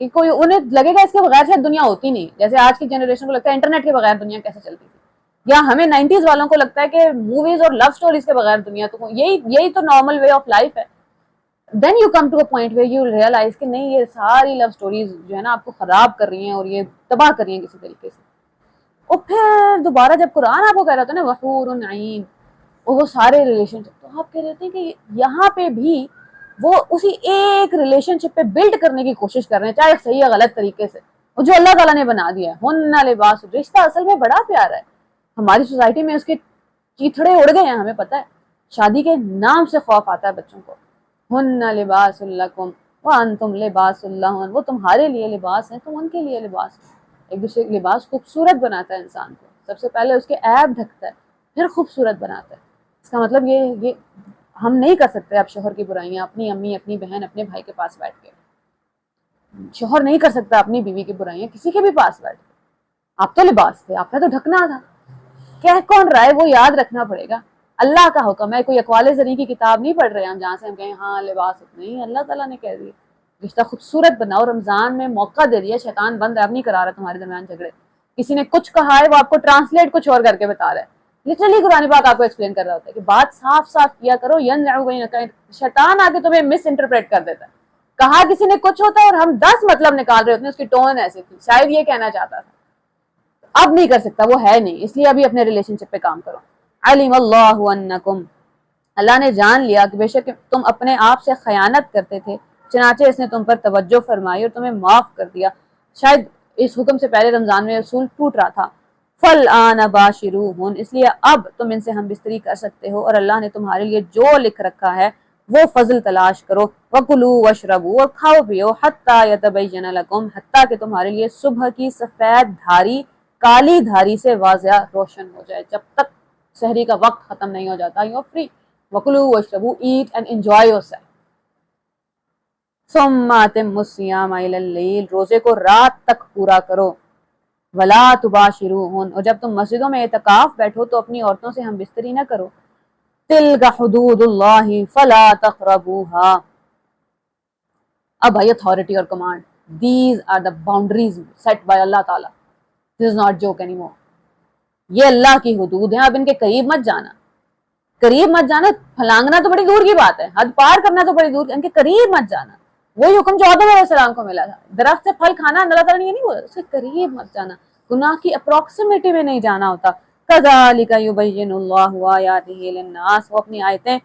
کہ کوئی انہیں لگے گا اس کے بغیر شاید دنیا ہوتی نہیں، جیسے آج کی جنریشن کو لگتا ہے انٹرنیٹ کے بغیر دنیا کیسے چلتی تھی، یا ہمیں 90s والوں کو لگتا ہے کہ موویز اور لو سٹوریز کے بغیر دنیا تو یہی تو نارمل وے آف لائف ہے۔ Then you come to a point where you realise کہ نہیں، یہ ساری لو سٹوریز جو ہے نا آپ کو خراب کر رہی ہیں اور یہ تباہ کر رہی ہیں کسی طریقے سے۔ اور پھر دوبارہ جب قرآن آپ کو کہہ رہا تھا نا وحور نعیم اور وہ سارے ریلیشن شپ، تو آپ کہہ رہے تھے کہ یہاں پہ بھی وہ اسی ایک ریلیشن شپ پہ بلڈ کرنے کی کوشش کر رہے ہیں، چاہے صحیح یا غلط طریقے سے، اور جو اللہ تعالیٰ نے بنا دیا ہے ہن لباس۔ رشتہ اصل میں بڑا پیارا ہے، ہماری سوسائٹی میں اس کے چیتھڑے اڑ گئے ہیں، ہمیں پتہ ہے، شادی کے نام سے خوف آتا ہے بچوں کو۔ ہن لباس لکم وانتم لباس لہن، وہ تمہارے لیے لباس ہیں، تم ان کے لیے لباس ہیں۔ ایک دوسرے کے لباس خوبصورت بناتا ہے انسان کو، سب سے پہلے اس کے عیب ڈھکتا ہے، پھر خوبصورت بناتا ہے۔ اس کا مطلب یہ ہم نہیں کر سکتے اب شوہر کی برائیاں اپنی امی، اپنی بہن، اپنے بھائی کے پاس بیٹھ کے۔ شوہر نہیں کر سکتا اپنی بیوی کی برائیاں کسی کے بھی پاس بیٹھ کے۔ آپ تو لباس تھے، آپ نے تو ڈھکنا تھا۔ کہہ کون رہا ہے وہ یاد رکھنا پڑے گا، اللہ کا حکم ہے، کوئی اقوال زری کی کتاب نہیں پڑھ رہے ہم جہاں سے ہم کہیں ہاں لباس نہیں، اللہ تعالیٰ نے کہہ دیا رشتہ خوبصورت بناؤ۔ رمضان میں موقع دے دیا، شیطان بند ہے، اب نہیں کرا رہا تمہارے درمیان جھگڑے، کسی نے کچھ کہا ہے وہ آپ کو ٹرانسلیٹ کچھ اور کر کے بتا رہا ہے، لٹرلی قرآن پاک آپ کو ایکسپلین کر رہا ہوتا ہے کہ بات صاف صاف کیا کرو، شیطان آ کے تمہیں مس انٹرپریٹ کر دیتا ہے، کہا کسی نے کچھ ہوتا ہے اور ہم 10 مطلب نکال رہے ہوتے ہیں، اس کی ٹون ایسی تھی، شاید یہ کہنا چاہتا تھا، اب نہیں کر سکتا، وہ ہے نہیں، اس لیے ابھی اپنے ریلیشن شپ پہ کام کرو۔ علیم اللہ انکم، اللہ نے جان لیا کہ بے شک تم اپنے آپ سے خیانت کرتے تھے، چنانچہ اس نے تم پر توجہ فرمائی اور تمہیں معاف کر دیا۔ شاید اس حکم سے پہلے رمضان میں رسول ٹوٹ رہا تھا۔ فَالْآنَ بَاشِرُوهُنَّ، اس لیے اب تم ان سے ہم بستری کر سکتے ہو، اور اللہ نے تمہارے لیے جو لکھ رکھا ہے وہ فضل تلاش کرو۔ وَكُلُوا وَاشْرَبُوا، اور کھاؤ پیو، حَتَّى يَتَبَيَّنَ لَكُمْ، حتیٰ کہ تمہارے لیے صبح کی سفید دھاری کالی دھاری سے واضح روشن ہو جائے، جب تک سحری کا وقت ختم نہیں ہو جاتا، یو فری۔ وَكُلُوا وَاشْرَبُوا، eat and enjoy yourself۔ ثُمَّ أَتِمُّوا الصِّيَامَ إِلَى اللَّيْلِ، روزے کو رات تک پورا کرو۔ وَلَا تُبَاشِرُوهُنَّ، اور جب تم مسجدوں میں اعتکاف بیٹھو تو اپنی عورتوں سے ہم بستری نہ کرو۔ تِلْكَ حُدُودُ اللَّهِ فَلَا تَقْرَبُوهَا، اب آئی اتھارٹی اور command, these are the boundaries set by Allah تعالیٰ، this is not joke any more, یہ اللہ کی حدود ہیں، اب ان کے قریب مت جانا، قریب مت جانا، پھلانگنا تو بڑی دور کی بات ہے، حد پار کرنا تو بڑی دور، ان کے قریب مت جانا، وہی حکم جو آدم علیہ السلام کو ملا تھا، درخت سے پھل کھانا، اللہ تعالیٰ نے یہ نہیں بولا، اس کے قریب مت جانا، گناہ کی اپروکسیمیٹی میں نہیں جانا ہوتا۔ کذالک یبین اللہ آیاتہ للناس، وہ اپنی آیتیں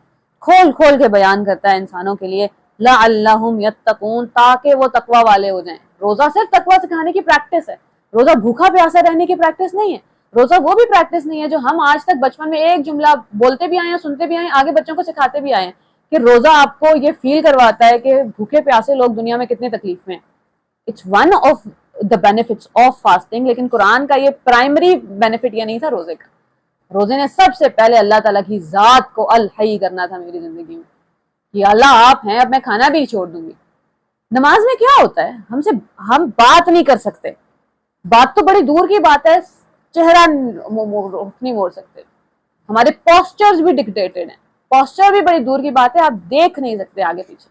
کھول کھول کے بیان کرتا ہے انسانوں کے لیے، لعلہم یتقون، تاکہ وہ تقوی والے ہو جائیں۔ روزہ صرف تقوی سکھانے کی پریکٹس ہے، روزہ بھوکا پیاسا رہنے کی پریکٹس نہیں ہے، روزہ وہ بھی پریکٹس نہیں ہے جو ہم آج تک بچپن میں ایک جملہ بولتے بھی آئے ہیں، سنتے بھی آئے ہیں، آگے بچوں کو سکھاتے بھی آئے ہیں کہ روزہ آپ کو یہ فیل کرواتا ہے کہ بھوکے پیاسے لوگ دنیا میں کتنے تکلیف میں ہیں۔ It's one of the benefits of fasting, لیکن قرآن کا یہ پرائمری بینیفٹ یہ نہیں تھا روزے کا۔ روزے نے سب سے پہلے اللہ تعالیٰ کی ذات کو الحی کرنا تھا میری زندگی میں، کہ اللہ آپ ہیں، اب میں کھانا بھی چھوڑ دوں گی۔ نماز میں کیا ہوتا ہے، ہم بات نہیں کر سکتے، بات تو بڑی دور کی بات ہے، چہرہ نہیں موڑ سکتے، ہمارے پوسچرز بھی ڈکٹیٹڈ ہیں، پوسچر بھی بڑی دور کی بات ہے، آپ دیکھ نہیں سکتے آگے پیچھے،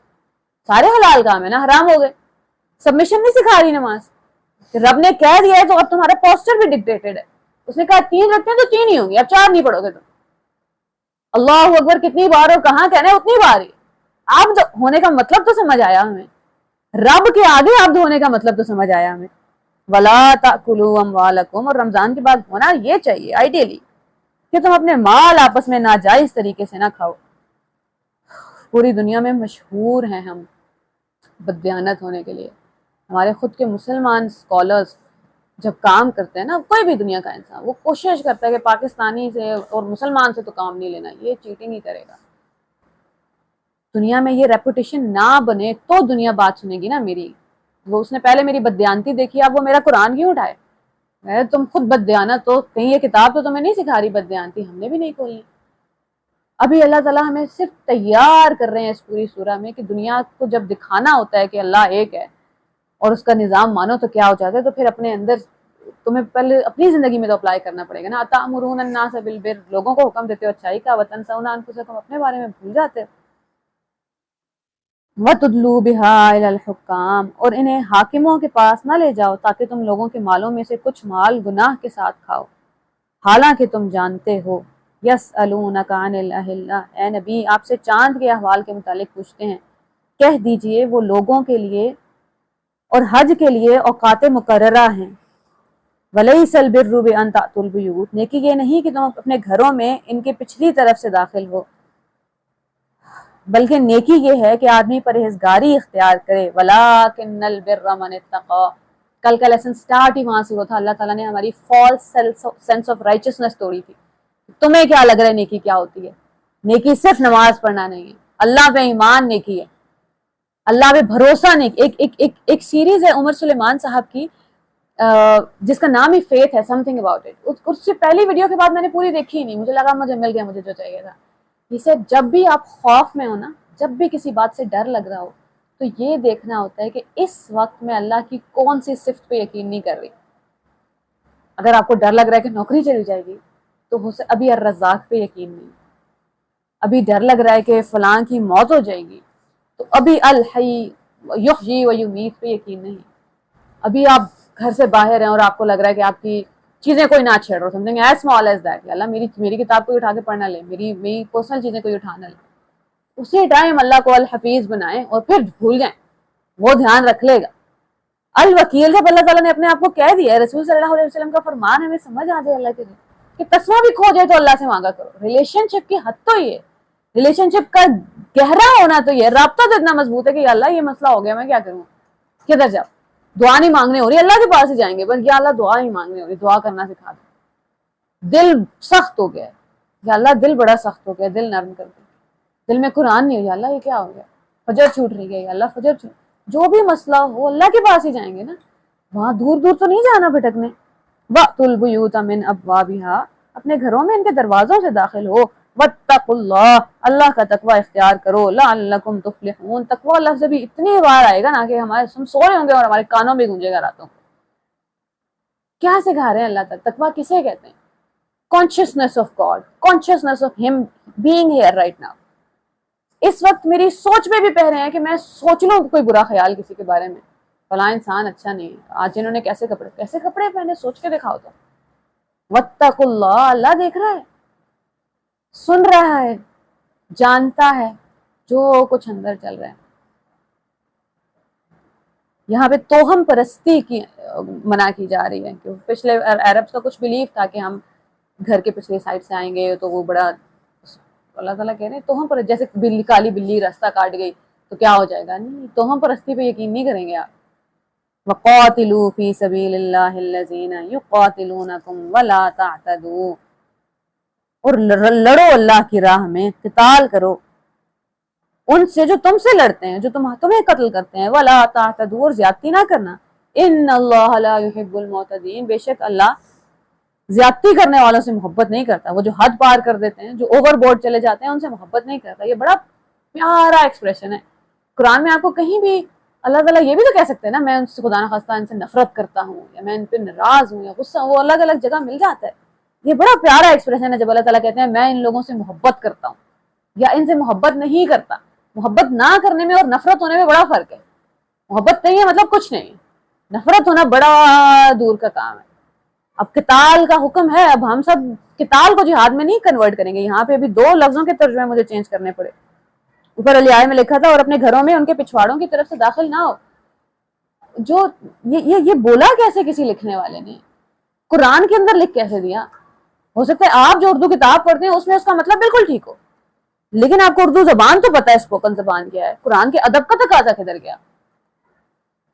سارے حلال کام ہے نا، حرام ہو گئے۔ سبمیشن نہیں سکھا رہی نماز، کہ رب نے کہہ دیا ہے تو اب تمہارا پوسچر بھی ڈکٹیٹڈ ہے، اس نے کہا 3 رکھتے ہیں تو 3 ہی ہوں گی، اب 4 نہیں پڑھو گے تم۔ اللہ اکبر کتنی بار اور کہاں کہنا ہے اتنی بار ہی، عبد ہونے کا مطلب تو سمجھ آیا ہمیں، رب کے آگے عبد ہونے کا مطلب تو سمجھ آیا ہمیں۔ وَلَا تَأْكُلُوا أَمْوَالَكُمْ، اور رمضان کے بعد ہونا یہ چاہیے آئیڈیلی کہ تم اپنے مال آپس میں ناجائز طریقے سے نہ کھاؤ۔ پوری دنیا میں مشہور ہیں ہم بددیانت ہونے کے لیے، ہمارے خود کے مسلمان اسکالرس جب کام کرتے ہیں نا، کوئی بھی دنیا کا انسان وہ کوشش کرتا ہے کہ پاکستانی سے اور مسلمان سے تو کام نہیں لینا، یہ چیٹنگ ہی کرے گا۔ دنیا میں یہ ریپوٹیشن نہ بنے تو دنیا بات سنے گی نا میری، وہ اس نے پہلے میری بددیانتی دیکھی، اب وہ میرا قرآن کیوں اٹھائے؟ تم خود بددیانت، تو کہیں یہ کتاب تو تمہیں نہیں سکھا رہی بددیانتی، ہم نے بھی نہیں کھولی۔ ابھی اللہ تعالیٰ ہمیں صرف تیار کر رہے ہیں اس پوری سورہ میں کہ دنیا کو جب دکھانا ہوتا ہے کہ اللہ ایک ہے اور اس کا نظام مانو تو کیا ہو جاتا ہے، تو پھر اپنے اندر تمہیں پہلے اپنی زندگی میں تو اپلائی کرنا پڑے گا نا. اتامرون الناس بالبر، لوگوں کو حکم دیتے ہو اچھائی کا، وتنسون انفسکم، اپنے بارے میں بھول جاتے ہو. وَتُدْلُوا بِهَا إِلَى الْحُكَّامِ، اور انہیں حاکموں کے پاس نہ لے جاؤ تاکہ تم لوگوں کے مالوں میں سے کچھ مال گناہ کے ساتھ کھاؤ، حالانکہ تم جانتے ہو. یسألونک عن الأہلہ، اے نبی آپ سے چاند کے احوال کے متعلق پوچھتے ہیں، کہہ دیجئے وہ لوگوں کے لیے اور حج کے لیے اوقات مقررہ ہیں. وَلَيْسَ الْبِرُّ بِأَن تَأْتُوا الْبُيُوتَ، نیکی یہ نہیں کہ تم اپنے گھروں میں ان کے پچھلی طرف سے داخل ہو، بلکہ نیکی یہ ہے کہ آدمی پرہیزگاری اختیار کرے. وَلَٰكِنَّ الْبِرَّ مَنِ اتَّقَىٰ، کل کا لیسن سٹارٹ ہی وہاں سے ہوا تھا. اللہ تعالیٰ نے ہماری فالس سینس آف رائچسنس توڑی تھی. تمہیں کیا لگ رہا ہے نیکی کیا ہوتی ہے؟ نیکی صرف نماز پڑھنا نہیں ہے، اللہ پہ ایمان نیکی ہے، اللہ پہ بھروسہ نیکی. ایک سیریز ہے عمر سلیمان صاحب کی جس کا نام ہی فیتھ ہے، سم تھنگ اباؤٹ اٹ. اس سے پہلی ویڈیو کے بعد میں نے پوری دیکھی ہی نہیں، مجھے لگا مجھے مل گیا مجھے جو چاہیے تھا. اسے جب بھی آپ خوف میں ہو نا، جب بھی کسی بات سے ڈر لگ رہا ہو، تو یہ دیکھنا ہوتا ہے کہ اس وقت میں اللہ کی کون سی صفت پہ یقین نہیں کر رہی. اگر آپ کو ڈر لگ رہا ہے کہ نوکری چلی جائے گی تو ابھی الرزاق پہ یقین نہیں. ابھی ڈر لگ رہا ہے کہ فلاں کی موت ہو جائے گی تو ابھی الحی یحیی و یمیت پہ یقین نہیں. ابھی آپ گھر سے باہر ہیں اور آپ کو لگ رہا ہے کہ آپ کی چیزیں کوئی نہ چھیڑ رہو، سمجھیں گے ایز اسمال ایز دیٹ، اللہ میری کتاب کوئی اٹھا کے پڑھنا لے، میری پرسنل چیزیں کوئی اٹھانا لے. اسی ٹائم اللہ کو الحفیظ بنائیں اور پھر بھول جائیں، وہ دھیان رکھ لے گا. الوکیل جب اللہ تعالیٰ نے اپنے آپ کو کہہ دیا ہے، رسول صلی اللہ علیہ وسلم کا فرمان ہمیں سمجھ آ جائے اللہ کے لیے کہ تسمہ بھی کھو جائے تو اللہ سے مانگا کرو. ریلیشن شپ کی حد تو یہ، ریلیشن شپ کا گہرا ہونا تو یہ، رابطہ تو اتنا مضبوط ہے کہ یا اللہ یہ مسئلہ ہو گیا میں کیا کروں، کدھر جاؤ. دعا نہیں مانگنے ہو رہی اللہ کے پاس ہی جائیں گے، بس یا اللہ دعا نہیں مانگنے ہو رہی، دعا کرنا سکھا دو. دل سخت ہو گیا ہے، یا اللہ دل بڑا سخت ہو گیا، دل نرم کر دو. دل میں قرآن نہیں ہو، یا اللہ یہ کیا ہو گیا، فجر چھوٹ رہی ہے، یا اللہ فجر چھوٹ. جو بھی مسئلہ ہو اللہ کے پاس ہی جائیں گے نا، وہاں دور دور تو نہیں جانا بھٹکنے. وَأْتُوا الْبُيُوتَ مِنْ أَبْوَابِهَا، اپنے گھروں میں ان کے دروازوں سے داخل ہو. وَاتَّقُوا اللَّهَ، اللہ کا تقوی اختیار کرو. لَعَلَّكُمْ تُفْلِحُونَ، تقوی لفظ بھی اتنی بار آئے گا نا کہ ہم سو رہے ہوں گے اور ہمارے کانوں میں گونجے گا راتوں. کیا سکھا رہے ہیں اللہ تعالیٰ؟ تقوی کسے کہتے ہیں؟ Consciousness of God, consciousness of ہم بینگ ہیئر رائٹ ناؤ. اس وقت میری سوچ میں بھی پہ رہے ہیں کہ میں سوچ لوں کوئی برا خیال کسی کے بارے میں، فلاں انسان اچھا نہیں ہے، آج انہوں نے کیسے کپڑے پہنے، سوچ کے دکھاؤ تو. واتقوا اللہ، اللہ دیکھ رہا ہے، سن رہا ہے، جانتا ہے جو کچھ اندر چل رہا ہے. یہاں پہ توہم پرستی کی منع کی جا رہی ہے کہ پچھلے عربs کا کچھ بلیف تھا کہ ہم گھر کے پچھلے سائڈ سے آئیں گے تو وہ بڑا، اللہ تعالیٰ کہہ رہے ہیں توہم پر، جیسے کالی بلی راستہ کاٹ گئی تو کیا ہو جائے گا. نہیں، توہم پرستی پہ یقین نہیں کریں گے آپ. وَقَاتِلُوا فِي سَبِيلِ اللَّهِ الَّذِينَ يُقَاتِلُونَكُمْ وَلَا تَعْتَدُوا، اور لڑو اللہ کی راہ میں، قتال کرو ان سے جو تم سے لڑتے ہیں، جو تمہیں قتل کرتے ہیں. وَلَا تَعْتَدُوا، اور زیادتی نہ کرنا. إِنَّ اللَّهَ لَا يُحِبُّ الْمُعْتَدِينَ، بے شک اللہ زیادتی کرنے والوں سے محبت نہیں کرتا. وہ جو حد پار کر دیتے ہیں، جو اوور بورڈ چلے جاتے ہیں، ان سے محبت نہیں کرتا. یہ بڑا پیارا ایکسپریشن ہے قرآن میں. آپ کو کہیں بھی اللہ تعالیٰ یہ بھی تو کہہ سکتے ہیں نا میں ان سے خدا نخواستہ ان سے نفرت کرتا ہوں، یا میں ان پہ ناراض ہوں یا غصہ ہوں، وہ الگ الگ جگہ مل جاتا ہے. یہ بڑا پیارا ایکسپریشن ہے جب اللہ تعالیٰ کہتے ہیں میں ان لوگوں سے محبت کرتا ہوں یا ان سے محبت نہیں کرتا. محبت نہ کرنے میں اور نفرت ہونے میں بڑا فرق ہے. محبت نہیں ہے مطلب کچھ نہیں، نفرت ہونا بڑا دور کا کام ہے. اب قتال کا حکم ہے، اب ہم سب قتال کو جہاد میں نہیں کنورٹ کریں گے. یہاں پہ ابھی 2 لفظوں کے ترجمے مجھے چینج کرنے پڑے. اوپر علی آئے میں لکھا تھا اور اپنے گھروں میں ان کے پچھواڑوں کی طرف سے داخل نہ ہو. جو یہ بولا کیسے کسی لکھنے والے نے، قرآن کے اندر لکھ کیسے دیا؟ ہو سکتا ہے آپ جو اردو کتاب پڑھتے ہیں اس میں اس کا مطلب بالکل ٹھیک ہو، لیکن آپ کو اردو زبان تو پتہ ہے، اسپوکن زبان کیا ہے، قرآن کے ادب کا تقاضا کدھر گیا؟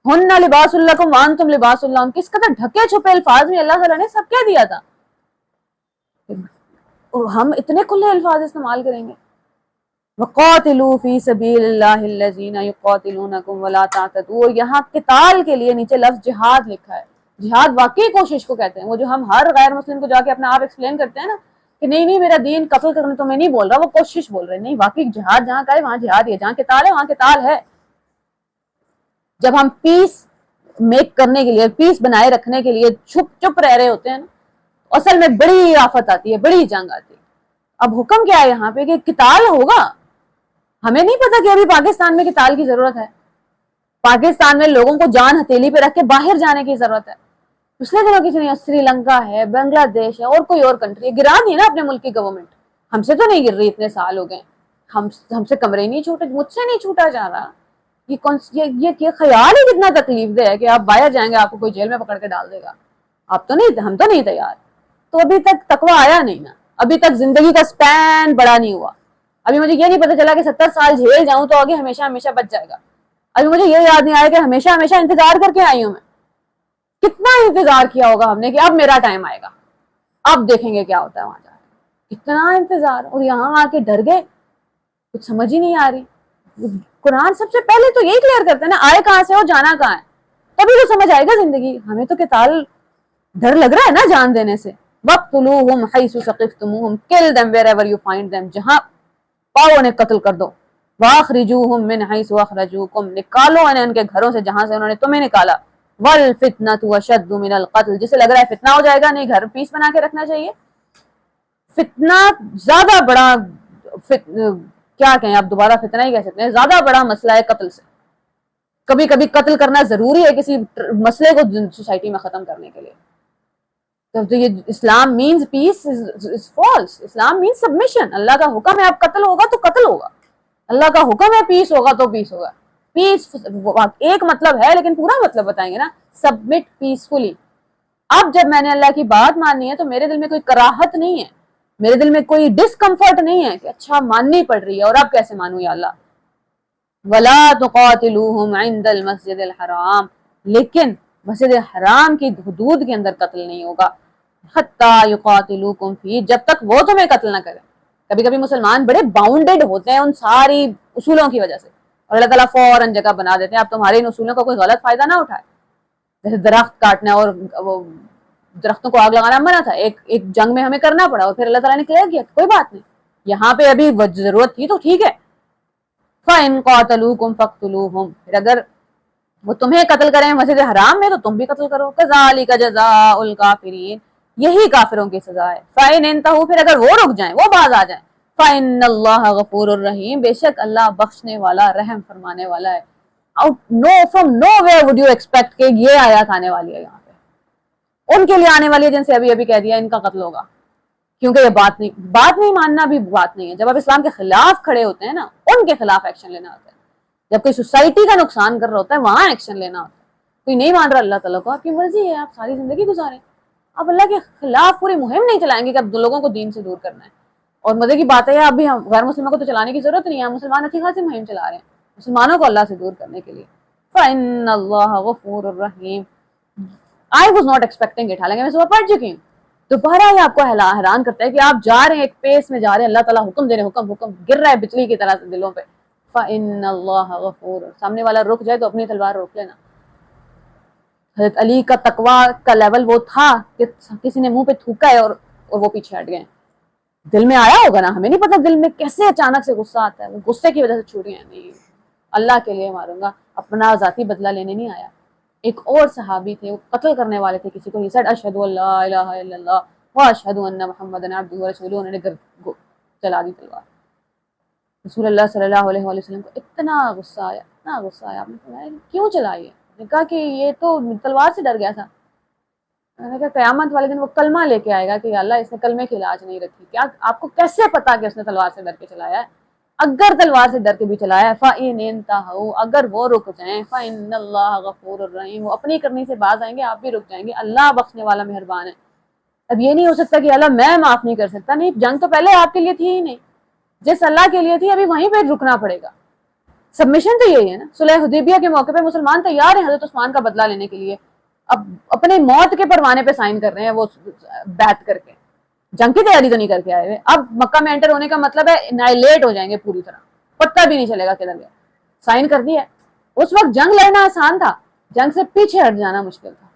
ہن لباس لکم وانتم لباس لہن، کس قدر ڈھکے چھپے الفاظ میں اللہ تعالیٰ نے سب کہہ دیا تھا. ہم اتنے کھلے الفاظ استعمال کریں گے. وَقَاتِلُوا فِي سَبِيلِ اللَّهِ الَّذِينَ يُقَاتِلُونَكُمْ وَلَا تَعْتَدُوا، یہاں قتال کے لیے نیچے لفظ جہاد لکھا ہے. جہاد واقعی کوشش کو کہتے ہیں، وہ جو ہم ہر غیر مسلم کو جا کے اپنا آپ ایکسپلین کرتے ہیں نا کہ نہیں نہیں میرا دین قتل کرنے تو میں نہیں بول رہا, وہ کوشش بول رہے. نہیں, واقعی جہاد جہاں کا ہے وہاں جہاد ہے, جہاں قتال ہے وہاں قتال ہے. جب ہم پیس میک کرنے کے لیے, پیس بنائے رکھنے کے لیے چھپ چھپ رہ رہے ہوتے ہیں نا, اصل میں بڑی آفت آتی ہے, بڑی جنگ آتی ہے. اب حکم کیا ہے یہاں پہ کہ قتال ہوگا. ہمیں نہیں پتا کہ ابھی پاکستان میں قتال کی ضرورت ہے, پاکستان میں لوگوں کو جان ہتھیلی پہ رکھ کے باہر جانے کی ضرورت ہے. پچھلے دنوں کسی نے سری لنکا ہے, بنگلہ دیش ہے, اور کوئی اور کنٹری ہے, گرا دی نا اپنے ملک کی گورنمنٹ. ہم سے تو نہیں گر رہی, اتنے سال ہو گئے, ہم سے کمرے نہیں چھوٹے, مجھ سے نہیں چھوٹا جا رہا. یہ خیال ہی کتنا تکلیف دہ ہے کہ آپ باہر جائیں گے آپ کو کوئی جیل میں پکڑ کے ڈال دے گا. آپ تو نہیں, ہم تو نہیں تیار. تو ابھی تک تقویٰ آیا نہیں نا, ابھی تک زندگی کا سپین بڑا نہیں ہوا. ابھی مجھے یہ نہیں پتا چلا کہ 70 سال جھیل جاؤں تو آگے ہمیشہ ہمیشہ بچ جائے گا. ابھی مجھے یہ یاد نہیں آیا کہ ہمیشہ ہمیشہ انتظار کر کے آئی ہوں میں. کتنا انتظار کیا ہوگا ہم نے کہ اب میرا ٹائم آئے گا, اب دیکھیں گے کیا ہوتا ہے وہاں جا کے. کتنا انتظار, اور یہاں آ کے ڈر گئے, کچھ سمجھ ہی نہیں آ رہی. قرآن سب سے پہلے تو یہی کلیئر کرتے ہیں نا, آئے کہاں سے ہو جانا کہاں ہے, تبھی تو سمجھ آئے گا زندگی. ہمیں تو قتال ڈر لگ رہا ہے نا جان دینے سے. وَاقْتُلُوهُمْ حَيْثُ ثَقِفْتُمُوهُمْ kill them wherever you find them, جہاں پاؤ انہیں قتل کر دو. وَاخْرِجُوهُمْ مِنْ حَيْثُ أَخْرَجُوكُمْ نکالو انہیں ان کے گھروں سے جہاں سے انہوں نے تمہیں نکالا. وَالْفِتْنَةُ أَشَدُّ مِنَ الْقَتْلِ, جسے لگ رہا ہے فتنہ ہو جائے گا, نہیں گھر پیس بنا کے رکھنا چاہیے. فتنہ زیادہ بڑا کیا کہیں آپ, دوبارہ فتنہ ہی کہہ سکتے ہیں, زیادہ بڑا مسئلہ ہے قتل سے. کبھی کبھی قتل کرنا ضروری ہے کسی مسئلے کو سوسائٹی میں ختم کرنے کے لیے. تو یہ Islam means peace is false. Islam means submission. Allah کا حکم ہے اب قتل ہوگا تو قتل ہوگا, اللہ کا حکم ہے پیس ہوگا تو پیس ہوگا. پیس ایک مطلب ہے لیکن پورا مطلب بتائیں گے نا, سبمٹ پیسفلی. اب جب میں نے اللہ کی بات ماننی ہے تو میرے دل میں کوئی کراہت نہیں ہے, میرے دل میں کوئی ڈسکمفرٹ نہیں ہے کہ اچھا ماننی پڑ رہی ہے اور اب کیسے مانوں یا اللہ. وَلَا تُقَاتِلُوهُمْ عِنْدَ الْمَسْجِدِ الْحَرَامِ, لیکن مسجد حرام کی حدود کے اندر قتل نہیں ہوگا. حَتَّى يُقَاتِلُوكُمْ فِيهِ, جب تک وہ تمہیں قتل نہ کرے. کبھی کبھی مسلمان بڑے باؤنڈیڈ ہوتے ہیں ان ساری اصولوں کی وجہ سے, اور اللہ تعالیٰ فوراً جگہ بنا دیتے ہیں اب تمہارے ان اصولوں کا کوئی غلط فائدہ نہ اٹھائے. جیسے درخت کاٹنا اور درختوں کو آگ لگانا منع تھا, ایک جنگ میں ہمیں کرنا پڑا, اور پھر اللہ تعالیٰ نے کلیئر کیا کوئی بات نہیں, یہاں پہ ابھی ضرورت تھی تو ٹھیک ہے. فَإِن قَاتَلُوكُمْ فَاقْتُلُوهُمْ, پھر اگر وہ تمہیں قتل کریں مسجد حرام میں تو تم بھی قتل کرو. كَذَلِكَ جَزَاءُ الْكَافِرِينَ, یہی کافروں کی سزا ہے. فَإِنْ انْتَهُوا, پھر اگر وہ رک جائیں, وہ باز آ جائیں. فَإِنَّ اللَّهَ غَفُورٌ رَحِيمٌ, بے شک اللہ بخشنے والا رحم فرمانے والا ہے. from nowhere would you expect کہ یہ آیات آنے والی ہے یہاں پہ, ان کے لیے آنے والی ہے جن سے ابھی ابھی کہہ دیا ان کا قتل ہوگا. کیونکہ یہ بات نہیں ماننا بھی بات نہیں ہے. جب آپ اسلام کے خلاف کھڑے ہوتے ہیں نا, ان کے خلاف ایکشن لینا ہوتا ہے. جب کوئی سوسائٹی کا نقصان کر رہا ہوتا ہے وہاں ایکشن لینا ہوتا ہے. کوئی نہیں مان رہا اللہ تعالیٰ کو, آپ کی مرضی ہے, آپ ساری زندگی گزاریں, آپ اللہ کے خلاف پوری مہم نہیں چلائیں گے کہ اب لوگوں کو دین سے دور کرنا ہے. اور مزے کی بات ہے ابھی ہم غیر مسلموں کو تو چلانے کی ضرورت نہیں ہے, مسلمان اچھی خاصی مہم چلا رہے ہیں مسلمانوں کو اللہ سے دور کرنے کے لیے. فَإِنَّ اللَّهَ غَفُورٌ رَحِيمٌ. I was not expecting it, حالانکہ میں صبح پڑھ چکی ہوں. دوبارہ یہ آپ کو حیران کرتا ہے کہ آپ جا رہے ہیں ایک پیس میں جا رہے ہیں, اللہ تعالیٰ حکم دے رہے, حکم گر رہا ہے بجلی کی طرح سے دلوں پہ. فَإِنَّ اللَّهَ غَفُورٌ, سامنے والا رک جائے تو اپنی تلوار روک لینا. حضرت علی کا تقویٰ کا لیول وہ تھا کہ کسی نے منہ پہ تھوکا ہے اور وہ پیچھے ہٹ گئے. دل میں آیا ہوگا نا, ہمیں نہیں پتا دل میں کیسے اچانک سے غصہ آتا ہے, وہ غصے کی وجہ سے چھوٹی ہیں, نہیں اللہ کے لیے ماروں گا, اپنا ذاتی بدلہ لینے نہیں آیا. ایک اور صحابی تھے, وہ قتل کرنے والے تھے کسی کو, ہی سیڈ اشہد ان لا الہ الا اللہ واشہد ان محمد عبدہ ورسولہ, انہوں نے چلا دی تلوار. رسول اللہ صلی اللہ علیہ وسلم کو اتنا غصہ آیا, آپ نے فرمایا کیوں چلائی ہے؟ نے کہا کہ یہ تو تلوار سے ڈر گیا تھا. میں نے کہا قیامت والے دن وہ کلمہ لے کے آئے گا کہ اللہ اس نے کلمے کی لاج نہیں رکھی. کیا آپ کو کیسے پتا کہ اس نے تلوار سے ڈر کے چلایا ہے؟ اگر تلوار سے ڈر کے بھی چلایا ہے, فَإِنْ انْتَهُوا, اگر وہ رک جائیں, فَإِنَّ اللَّهَ غَفُورٌ رَحِيمٌ, وہ اپنی کرنی سے باز آئیں گے, آپ بھی رک جائیں گے. اللہ بخشنے والا مہربان ہے. اب یہ نہیں ہو سکتا کہ اللہ میں معاف نہیں کر سکتا, نہیں, جنگ تو پہلے آپ کے لیے تھی ہی نہیں, جس اللہ کے لیے تھی ابھی وہیں پہ رکنا پڑے گا. سبمیشن تو یہی ہے نا. صلح حدیبیہ کے موقع پہ مسلمان تیار ہیں حضرت عثمان کا بدلہ لینے کے لیے, اب اپنے موت کے پروانے پہ سائن کر رہے ہیں وہ بیعت کر کے, جنگ کی تیاری تو نہیں کر کے آئے ہوئے. اب مکہ میں انٹر ہونے کا مطلب ہے انائلیٹ ہو جائیں گے پوری طرح, پتہ بھی نہیں چلے گا کدھر گیا, سائن کر دیا. اس وقت جنگ لڑنا آسان تھا, جنگ سے پیچھے ہٹ جانا مشکل تھا.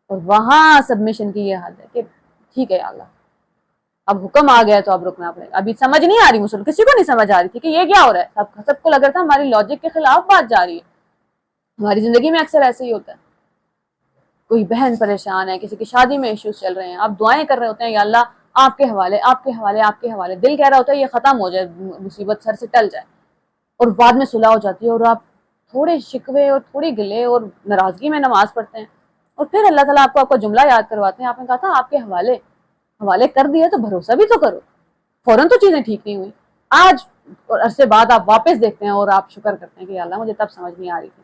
اور وہاں سبمیشن کی یہ حد ہے کہ ٹھیک ہے اللہ, اب حکم آ گیا تو اب رکنا پڑے گا. ابھی سمجھ نہیں آ رہی مسلم کسی کو نہیں سمجھ آ رہی تھی کہ یہ کیا ہو رہا ہے. سب کو لگ رہا تھا ہماری لاجک کے خلاف بات جا رہی ہے. ہماری زندگی میں اکثر ایسے ہی ہوتا ہے. کوئی بہن پریشان ہے, کسی کی شادی میں ایشوز چل رہے ہیں, آپ دعائیں کر رہے ہوتے ہیں یا اللہ آپ کے حوالے آپ کے حوالے آپ کے حوالے, دل کہہ رہا ہوتا ہے یہ ختم ہو جائے, مصیبت سر سے ٹل جائے, اور بعد میں صلح ہو جاتی ہے اور آپ تھوڑے شکوے اور تھوڑی گلے اور ناراضگی میں نماز پڑھتے ہیں, اور پھر اللہ تعالیٰ آپ کا جملہ یاد کرواتے ہیں. آپ نے کہا تھا آپ کے حوالے کر دیا تو بھروسہ بھی تو کرو. فوراً تو چیزیں ٹھیک نہیں ہوئی, آج عرصے بعد آپ واپس دیکھتے ہیں اور آپ شکر کرتے ہیں کہ اللہ مجھے تب سمجھ نہیں آ رہی تھی,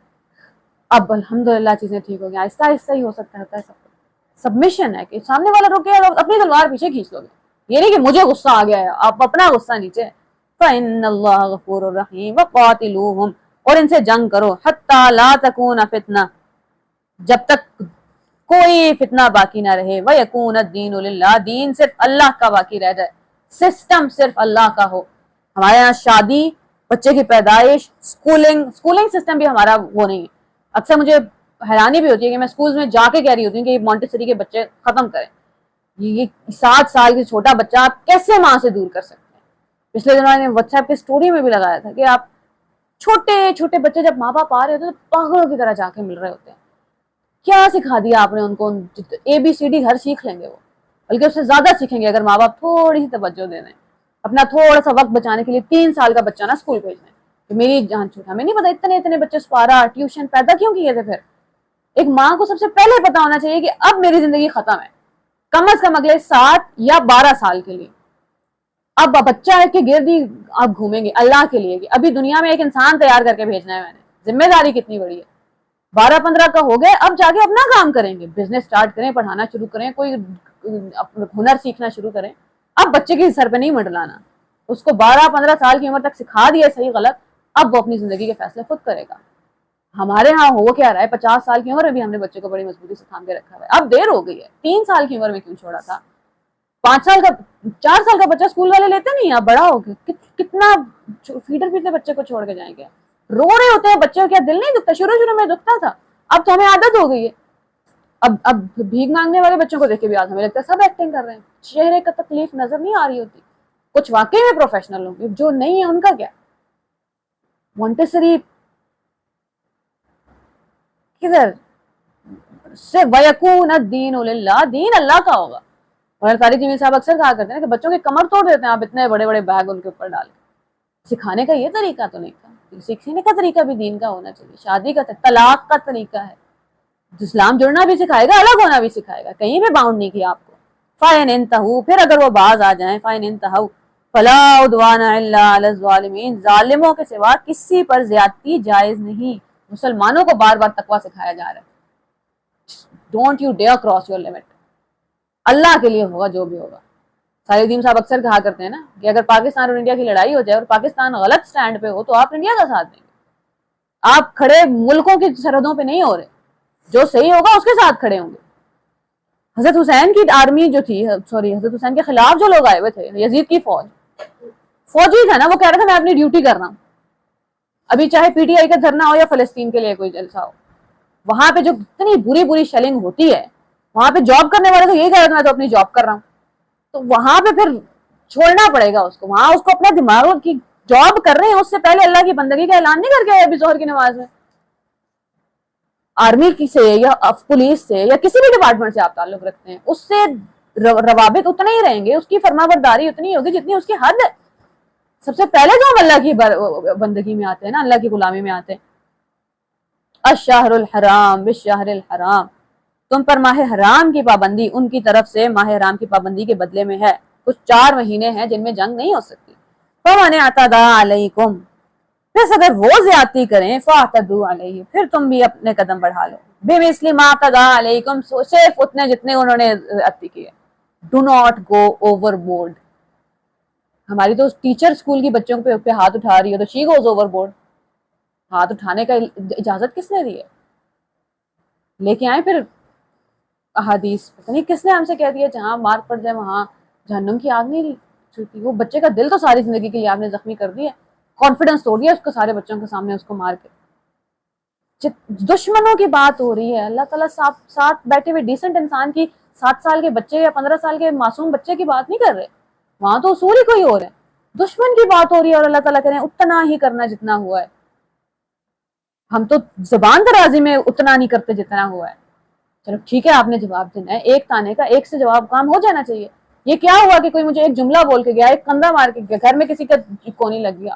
اب الحمدللہ چیزیں ٹھیک ہو گئی. آہستہ آہستہ ہی ہو سکتا ہے سب. سبمیشن ہے کہ سامنے والا رکے اور اپنی تلوار پیچھے کھینچ لو گے. یہ نہیں کہ مجھے غصہ آ گیا ہے آپ اپنا غصہ نیچے. فَإِنَّ اللَّهَ غَفُورٌ رَحِيمٌ وَقَاتِلُوهُمْ, اور ان سے جنگ کرو, حَتَّى لَا تَكُونَ فِتْنَةٌ, جب تک کوئی فتنہ باقی نہ رہے, وَيَكُونَ الدِّينُ لِلَّهِ, دین صرف اللہ کا باقی رہ جائے, سسٹم صرف اللہ کا ہو. ہمارے یہاں شادی, بچے کی پیدائش, اسکولنگ سسٹم بھی ہمارا وہ نہیں ہے. اکثر مجھے حیرانی بھی ہوتی ہے کہ میں اسکولز میں جا کے کہہ رہی ہوتی ہوں کہ مونٹیسری کے بچے ختم کریں. یہ 7 سال کی چھوٹا بچہ آپ کیسے ماں سے دور کر سکتے ہیں. پچھلے دنوں نے واٹس ایپ کی اسٹوری میں بھی لگایا تھا کہ آپ چھوٹے چھوٹے بچے جب ماں باپ آ رہے ہوتے ہیں تو پاگلوں کی طرح جا کے مل رہے ہوتے ہیں. کیا سکھا دیا آپ نے ان کو؟ ABCD گھر سیکھ لیں گے وہ, بلکہ اس سے زیادہ سیکھیں گے اگر ماں باپ تھوڑی سی توجہ دے دیں. اپنا تھوڑا سا وقت بچانے کے لیے 3 سال کا بچہ نا اسکول بھیجنا ہے کہ میری جان چھوٹا, ہمیں نہیں پتا اتنے بچے سپارہ ٹیوشن پیدا کیوں کیے تھے. پھر ایک ماں کو سب سے پہلے پتا ہونا چاہیے کہ اب میری زندگی ختم ہے, کم از کم اگلے 7 یا 12 سال کے لیے. اب بچہ ہے کہ گردی آپ گھومیں گے اللہ کے لیے, کہ ابھی دنیا میں ایک انسان تیار کر کے بھیجنا ہے میں نے. ذمہ داری کتنی بڑی ہے. 12-15 کا ہو گئے, اب جا کے اپنا کام کریں گے, بزنس سٹارٹ کریں, پڑھانا شروع کریں, کوئی ہنر سیکھنا شروع کریں. اب بچے کے سر پہ نہیں منڈلانا, اس کو 12-15 سال کی عمر تک سکھا دیا صحیح غلط, اب وہ اپنی زندگی کے فیصلے خود کرے گا. ہمارے ہاں ہو کیا رہا ہے, 50 سال کی عمر میں بھی ہم نے بچے کو بڑی مضبوطی سے تھام کے رکھا ہے. اب دیر ہو گئی ہے, 3 سال کی عمر میں کیوں چھوڑا تھا. 4 سال کا بچہ اسکول والے لیتے نہیں, آپ بڑا ہو گئے کتنا فیڈر پیتے بچے کو چھوڑ کے جائیں گے. رو رہے ہوتے ہیں بچے کو, کیا دل نہیں دکھتا؟ شروع میں دکھتا تھا, اب تو ہمیں عادت ہو گئی ہے. اب بھیک مانگنے والے بچوں کو دیکھ کے بھی ہمیں لگتا ہے سب ایکٹنگ کر رہے ہیں, چہرے کا تکلیف نظر نہیں آ رہی ہوتی. کچھ واقعی میں پروفیشنل ہوں گے, جو نہیں ہے ان کا کیا. مونٹیسری کدھر سے وَيَكُونَ الدِّينُ لِلَّهِ, دین اللہ کا ہوگا. اور طارق جمیل صاحب اکثر کہا کرتے ہیں کہ بچوں کی کمر توڑ دیتے ہیں آپ اتنے بڑے بڑے بیگ ان کے اوپر ڈال کے. سکھانے کا یہ طریقہ تو نہیں تھا, سیکھنے کا طریقہ بھی دین کا ہونا چاہیے. شادی کا طلاق کا طریقہ ہے, اسلام جڑنا بھی سکھائے گا, الگ ہونا بھی سکھائے گا, کہیں بھی باؤنڈ نہیں کیا آپ کو. فَإِنِ انْتَهُوا, پھر اگر وہ باز آ جائیں, فَإِنِ انْتَهُوا فَلَا عُدْوَانَ إِلَّا عَلَى الظَّالِمِينَ, ظالموں کے سوا کسی پر زیادتی جائز نہیں. مسلمانوں کو بار بار تقویٰ سکھایا جا رہا ہے. Don't you dare cross your limit. Allah کے لیے ہوگا جو بھی ہوگا. سعید صاحب اکثر کہا کرتے ہیں نا کہ اگر پاکستان اور انڈیا کی لڑائی ہو جائے اور پاکستان غلط سٹینڈ پہ ہو تو آپ انڈیا کا ساتھ دیں گے. آپ کھڑے ملکوں کی سرحدوں پہ نہیں ہو رہے, جو صحیح ہوگا اس کے ساتھ کھڑے ہوں گے. حضرت حسین کی آرمی جو تھی, حضرت حسین کے خلاف جو لوگ آئے ہوئے تھے, یزید کی فوجی تھا نا, وہ کہہ رہا تھا میں اپنی ڈیوٹی کر رہا ہوں. ابھی چاہے PTI کا دھرنا ہو یا فلسطین کے لیے کوئی جلسہ ہو, وہاں پہ جو اتنی بری شیلنگ ہوتی ہے, وہاں پہ جاب کرنے والے تو یہی کہہ رہے تھے میں تو اپنی جاب کر رہا ہوں. تو وہاں پہ پھر چھوڑنا پڑے گا اس کو, وہاں اس کو اپنا دماغ کی جاب کر رہے ہیں, اس سے پہلے اللہ کی بندگی کا اعلان نہیں کر کے ابھی ظہر کی نماز میں. آرمی سے یا پولیس سے یا کسی بھی ڈپارٹمنٹ سے آپ تعلق رکھتے ہیں, اس سے روابط اتنے ہی رہیں گے, اس کی فرما برداری اتنی ہوگی جتنی اس کی حد ہے. سب سے پہلے جو ہم اللہ کی بندگی میں آتے ہیں نا, اللہ کی غلامی میں آتے ہیں. الشہر الحرام بالشہر الحرام, تم پر ماہ حرام کی پابندی ان کی طرف سے ماہ حرام کی پابندی کے بدلے میں ہے. کچھ 4 مہینے ہیں جن میں جنگ نہیں ہو سکتی. فَمَنِ اعْتَدَىٰ عَلَيْكُمْ, پھر اگر وہ زیادتی کریں فَاعْتَدُوا عَلَيْهِ, پھر تم بھی اپنے قدم بڑھا لو. بِمِثْلِ مَا اعْتَدَىٰ عَلَيْكُمْ, صرف اتنے جتنے انہوں نے زیادتی کی ہے. Do not go over board. ہماری تو ٹیچر اسکول کی بچوں پہ ہاتھ اٹھا رہی ہے تو شی گوز اوور بورڈ. ہاتھ اٹھانے کا اجازت کس نے دی ہے؟ لے کے آئیں پھر احادیث, پتہ نہیں کس نے ہم سے کہہ دیا جہاں مار پڑ جائے وہاں جہنم کی آگ نہیں چھوٹی. وہ بچے کا دل تو ساری زندگی کے لیے آپ نے زخمی کر دیا, کانفیڈنس توڑ دیا اس کو سارے بچوں کے سامنے اس کو مار کے. دشمنوں کی بات ہو رہی ہے, اللہ تعالیٰ ساتھ بیٹھے ہوئے ڈیسنٹ انسان کی 7 سال کے بچے یا 15 سال کے معصوم بچے کی بات نہیں کر رہے. وہاں تو اصول ہی کوئی اور ہے. دشمن کی بات ہو رہی ہے اور اللہ تعالیٰ کہہ رہے ہیں اتنا ہی کرنا جتنا ہوا ہے. ہم تو زبان درازی میں اتنا نہیں کرتے جتنا ہوا ہے. چلو ٹھیک ہے آپ نے جواب دینا ہے ایک تانے کا, ایک سے جواب کام ہو جانا چاہیے. یہ کیا ہوا کہ کوئی مجھے ایک جملہ بول کے گیا, ایک کندھا مار کے گیا, گھر میں کسی کا کونی لگ گیا,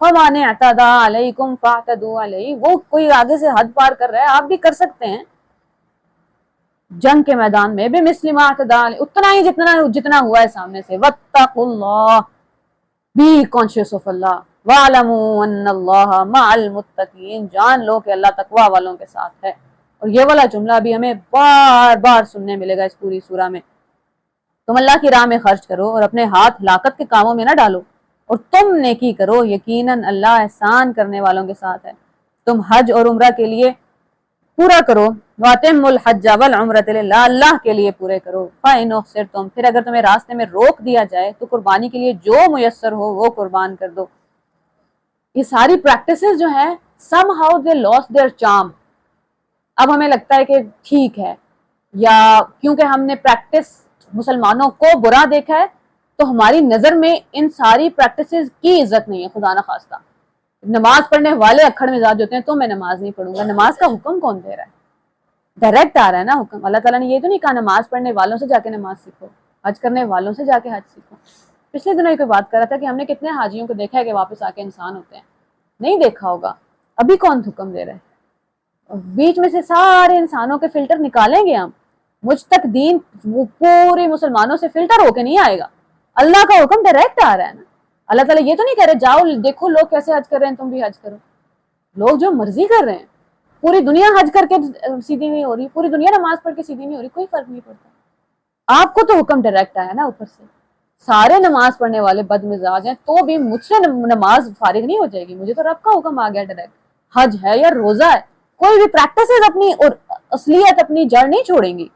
فَمَنِ اعْتَدَىٰ عَلَيْكُمْ فَاعْتَدُوا عَلَيْهِ, وہ کوئی آگے سے حد پار کر رہا ہے, آپ بھی کر سکتے ہیں جنگ کے میدان میں بِمِثْلِ مَا اعْتَدَىٰ عَلَيْهِ, اتنا ہی جتنا ہوا ہے سامنے سے. وَاتَّقُوا اللَّهَ, be conscious of Allah. وَاعْلَمُوا أَنَّ اللَّهَ مَعَ الْمُتَّقِينَ, جان لو کہ اللہ تقوی والوں کے ساتھ ہے. اور یہ والا جملہ بھی ہمیں بار بار سننے ملے گا اس پوری سورہ میں. تم اللہ کی راہ میں خرچ کرو اور اپنے ہاتھ ہلاکت کے کاموں میں نہ ڈالو, اور تم نیکی کرو, یقیناً اللہ احسان کرنے والوں کے ساتھ ہے. تم حج اور عمرہ کے لیے پورا کرو. وَأَتِمُّوا الْحَجَّ وَالْعُمْرَةَ لِلَّهِ, اللہ کے لیے پورے کرو. فَإِنْ أُحْصِرْتُمْ, پھر اگر تمہیں راستے میں روک دیا جائے تو قربانی کے لیے جو میسر ہو وہ قربان کر دو. یہ ساری پریکٹسز جو ہیں somehow they lost their charm. اب ہمیں لگتا ہے کہ ٹھیک ہے, یا کیونکہ ہم نے پریکٹس مسلمانوں کو برا دیکھا ہے تو ہماری نظر میں ان ساری پریکٹسز کی عزت نہیں ہے. خدا نہ خواستہ نماز پڑھنے والے اکھڑ مزاج ہوتے ہیں تو میں نماز نہیں پڑھوں گا. نماز کا حکم کون دے رہا ہے؟ ڈائریکٹ آ رہا ہے نا حکم. اللہ تعالیٰ نے یہ تو نہیں کہا نماز پڑھنے والوں سے جا کے نماز سیکھو, حج کرنے والوں سے جا کے حج سیکھو. پچھلے دنوں کوئی بات کر رہا تھا کہ ہم نے کتنے حاجیوں کو دیکھا ہے کہ واپس آ کے انسان ہوتے ہیں. نہیں دیکھا ہوگا. ابھی کون حکم دے رہا ہے؟ بیچ میں سے سارے انسانوں کے فلٹر نکالیں گے ہم. مجھ تک دین وہ پورے مسلمانوں سے فلٹر ہو کے نہیں آئے گا. اللہ کا حکم ڈائریکٹ آ رہا ہے نا. اللہ تعالیٰ یہ تو نہیں کہہ رہے جاؤ دیکھو لوگ کیسے حج کر رہے ہیں تم بھی حج کرو. لوگ جو مرضی کر رہے ہیں, پوری دنیا حج کر کے سیدھی نہیں ہو رہی, پوری دنیا نماز پڑھ کے سیدھی نہیں ہو رہی, کوئی فرق نہیں پڑتا. آپ کو تو حکم ڈائریکٹ آیا نا اوپر سے. سارے نماز پڑھنے والے بد مزاج ہیں تو بھی مجھ سے نماز فارغ نہیں ہو جائے گی. مجھے تو رب کا حکم آ گیا ڈائریکٹ. حج ہے یا روزہ ہے, کوئی بھی پریکٹسز اپنی اور اصلیت اپنی جڑ نہیں چھوڑیں گی.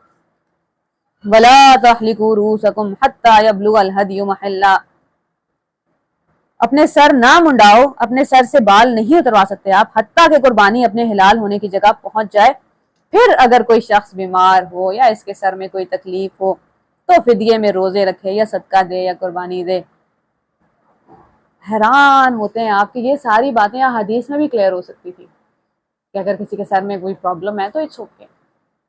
وَلَا تَحْلِقُوا رُؤُوسَكُمْ حَتَّىٰ يَبْلُغَ الْهَدْيُ مَحِلَّهُ, اپنے سر نہ منڈاؤ, اپنے سر سے بال نہیں اتروا سکتے آپ حتیٰ کہ قربانی اپنے حلال ہونے کی جگہ پہنچ جائے. پھر اگر کوئی شخص بیمار ہو یا اس کے سر میں کوئی تکلیف ہو تو فدیے میں روزے رکھے یا صدقہ دے یا قربانی دے. حیران ہوتے ہیں آپ کہ یہ ساری باتیں حدیث میں بھی کلیئر ہو سکتی تھی کہ اگر کسی کے سر میں کوئی پرابلم ہے تو اٹس اوکے.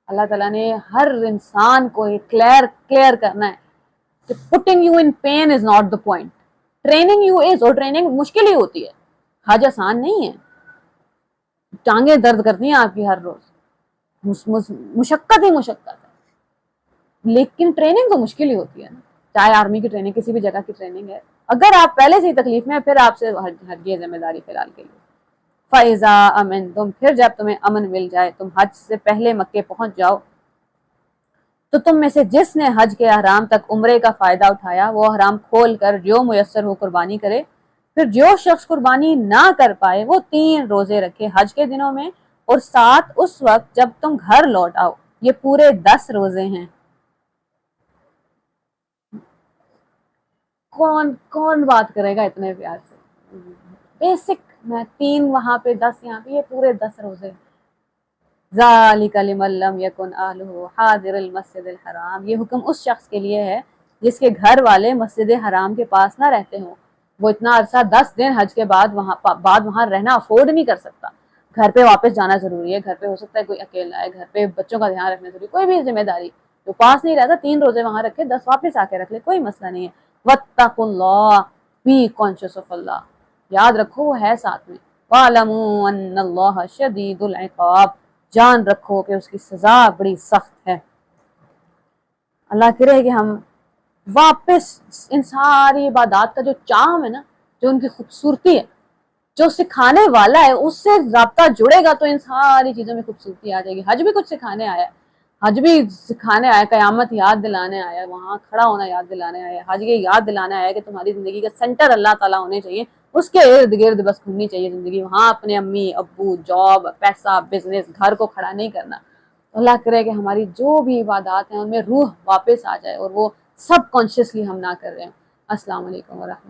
اللہ تعالیٰ نے ہر انسان کو کلیئر کرنا ہے کہ putting you in pain is not the point. Training you is, اور ٹریننگ مشکل ہی ہوتی ہے. حج آسان نہیں ہے. ٹانگیں درد کرتی ہیں آپ کی ہر روز, مشقت ہی مشقت ہے. لیکن ٹریننگ تو مشکل ہی ہوتی ہے نا. چاہے آرمی کی ٹریننگ, کسی بھی جگہ کی ٹریننگ ہے, اگر آپ پہلے سے ہی تکلیف میں پھر آپ سے ہٹیے ذمہ داری فی الحال کے لیے. فَإِذَا أَمِنْتُمْ, پھر جب تمہیں امن مل جائے, تم حج سے پہلے مکے پہنچ جاؤ, تو تم میں سے جس نے حج کے احرام تک عمرے کا فائدہ اٹھایا وہ احرام کھول کر جو میسر ہو قربانی کرے. پھر جو شخص قربانی نہ کر پائے وہ 3 روزے رکھے حج کے دنوں میں, اور 7 اس وقت جب تم گھر لوٹ آؤ. یہ پورے 10 روزے ہیں. کون بات کرے گا اتنے پیار سے. بیسک میں 3 وہاں پہ 10 یہاں پہ, یہ پورے 10 روزے. ذَلِكَ لِمَن لَّمْ يَكُنْ أَهْلُهُ حَاضِرَ الْمَسْجِدِ الْحَرَامِ, یہ حکم اس شخص کے لیے ہے جس کے گھر والے مسجد حرام کے پاس نہ رہتے ہوں. وہ اتنا عرصہ 10 دن حج کے بعد وہاں رہنا افورڈ نہیں کر سکتا. گھر پہ واپس جانا ضروری ہے. گھر پہ ہو سکتا ہے کوئی اکیلا ہے, گھر پہ بچوں کا دھیان رکھنا ضروری, کوئی بھی ذمہ داری جو پاس نہیں رہتا 3 روزے وہاں رکھے, 10 واپس آ کے رکھ لے, کوئی مسئلہ نہیں ہے. وَاتَّقُوا اللَّهَ, be conscious of Allah, یاد رکھو وہ ہے ساتھ میں. وَاعْلَمُوا أَنَّ اللَّهَ شَدِيدُ الْعِقَابِ, جان رکھو کہ اس کی سزا بڑی سخت ہے. اللہ کرے کہ ہم واپس ان ساری عبادات کا جو چام ہے نا, جو ان کی خوبصورتی ہے, جو سکھانے والا ہے, اس سے رابطہ جڑے گا تو ان ساری چیزوں میں خوبصورتی آ جائے گی. حج بھی کچھ سکھانے آیا ہے, حج بھی سکھانے آیا, قیامت یاد دلانے آیا, وہاں کھڑا ہونا یاد دلانے آیا. حج یہ یاد دلانے آیا کہ تمہاری زندگی کا سینٹر اللہ تعالیٰ ہونے چاہیے, اس کے ارد گرد بس گھومنی چاہیے زندگی. وہاں اپنے امی ابو, جاب, پیسہ, بزنس, گھر کو کھڑا نہیں کرنا. اللہ کرے کہ ہماری جو بھی عبادات ہیں ان میں روح واپس آ جائے اور وہ سب کانشیسلی ہم نہ کر رہے ہیں. السلام علیکم ورحمۃ اللہ.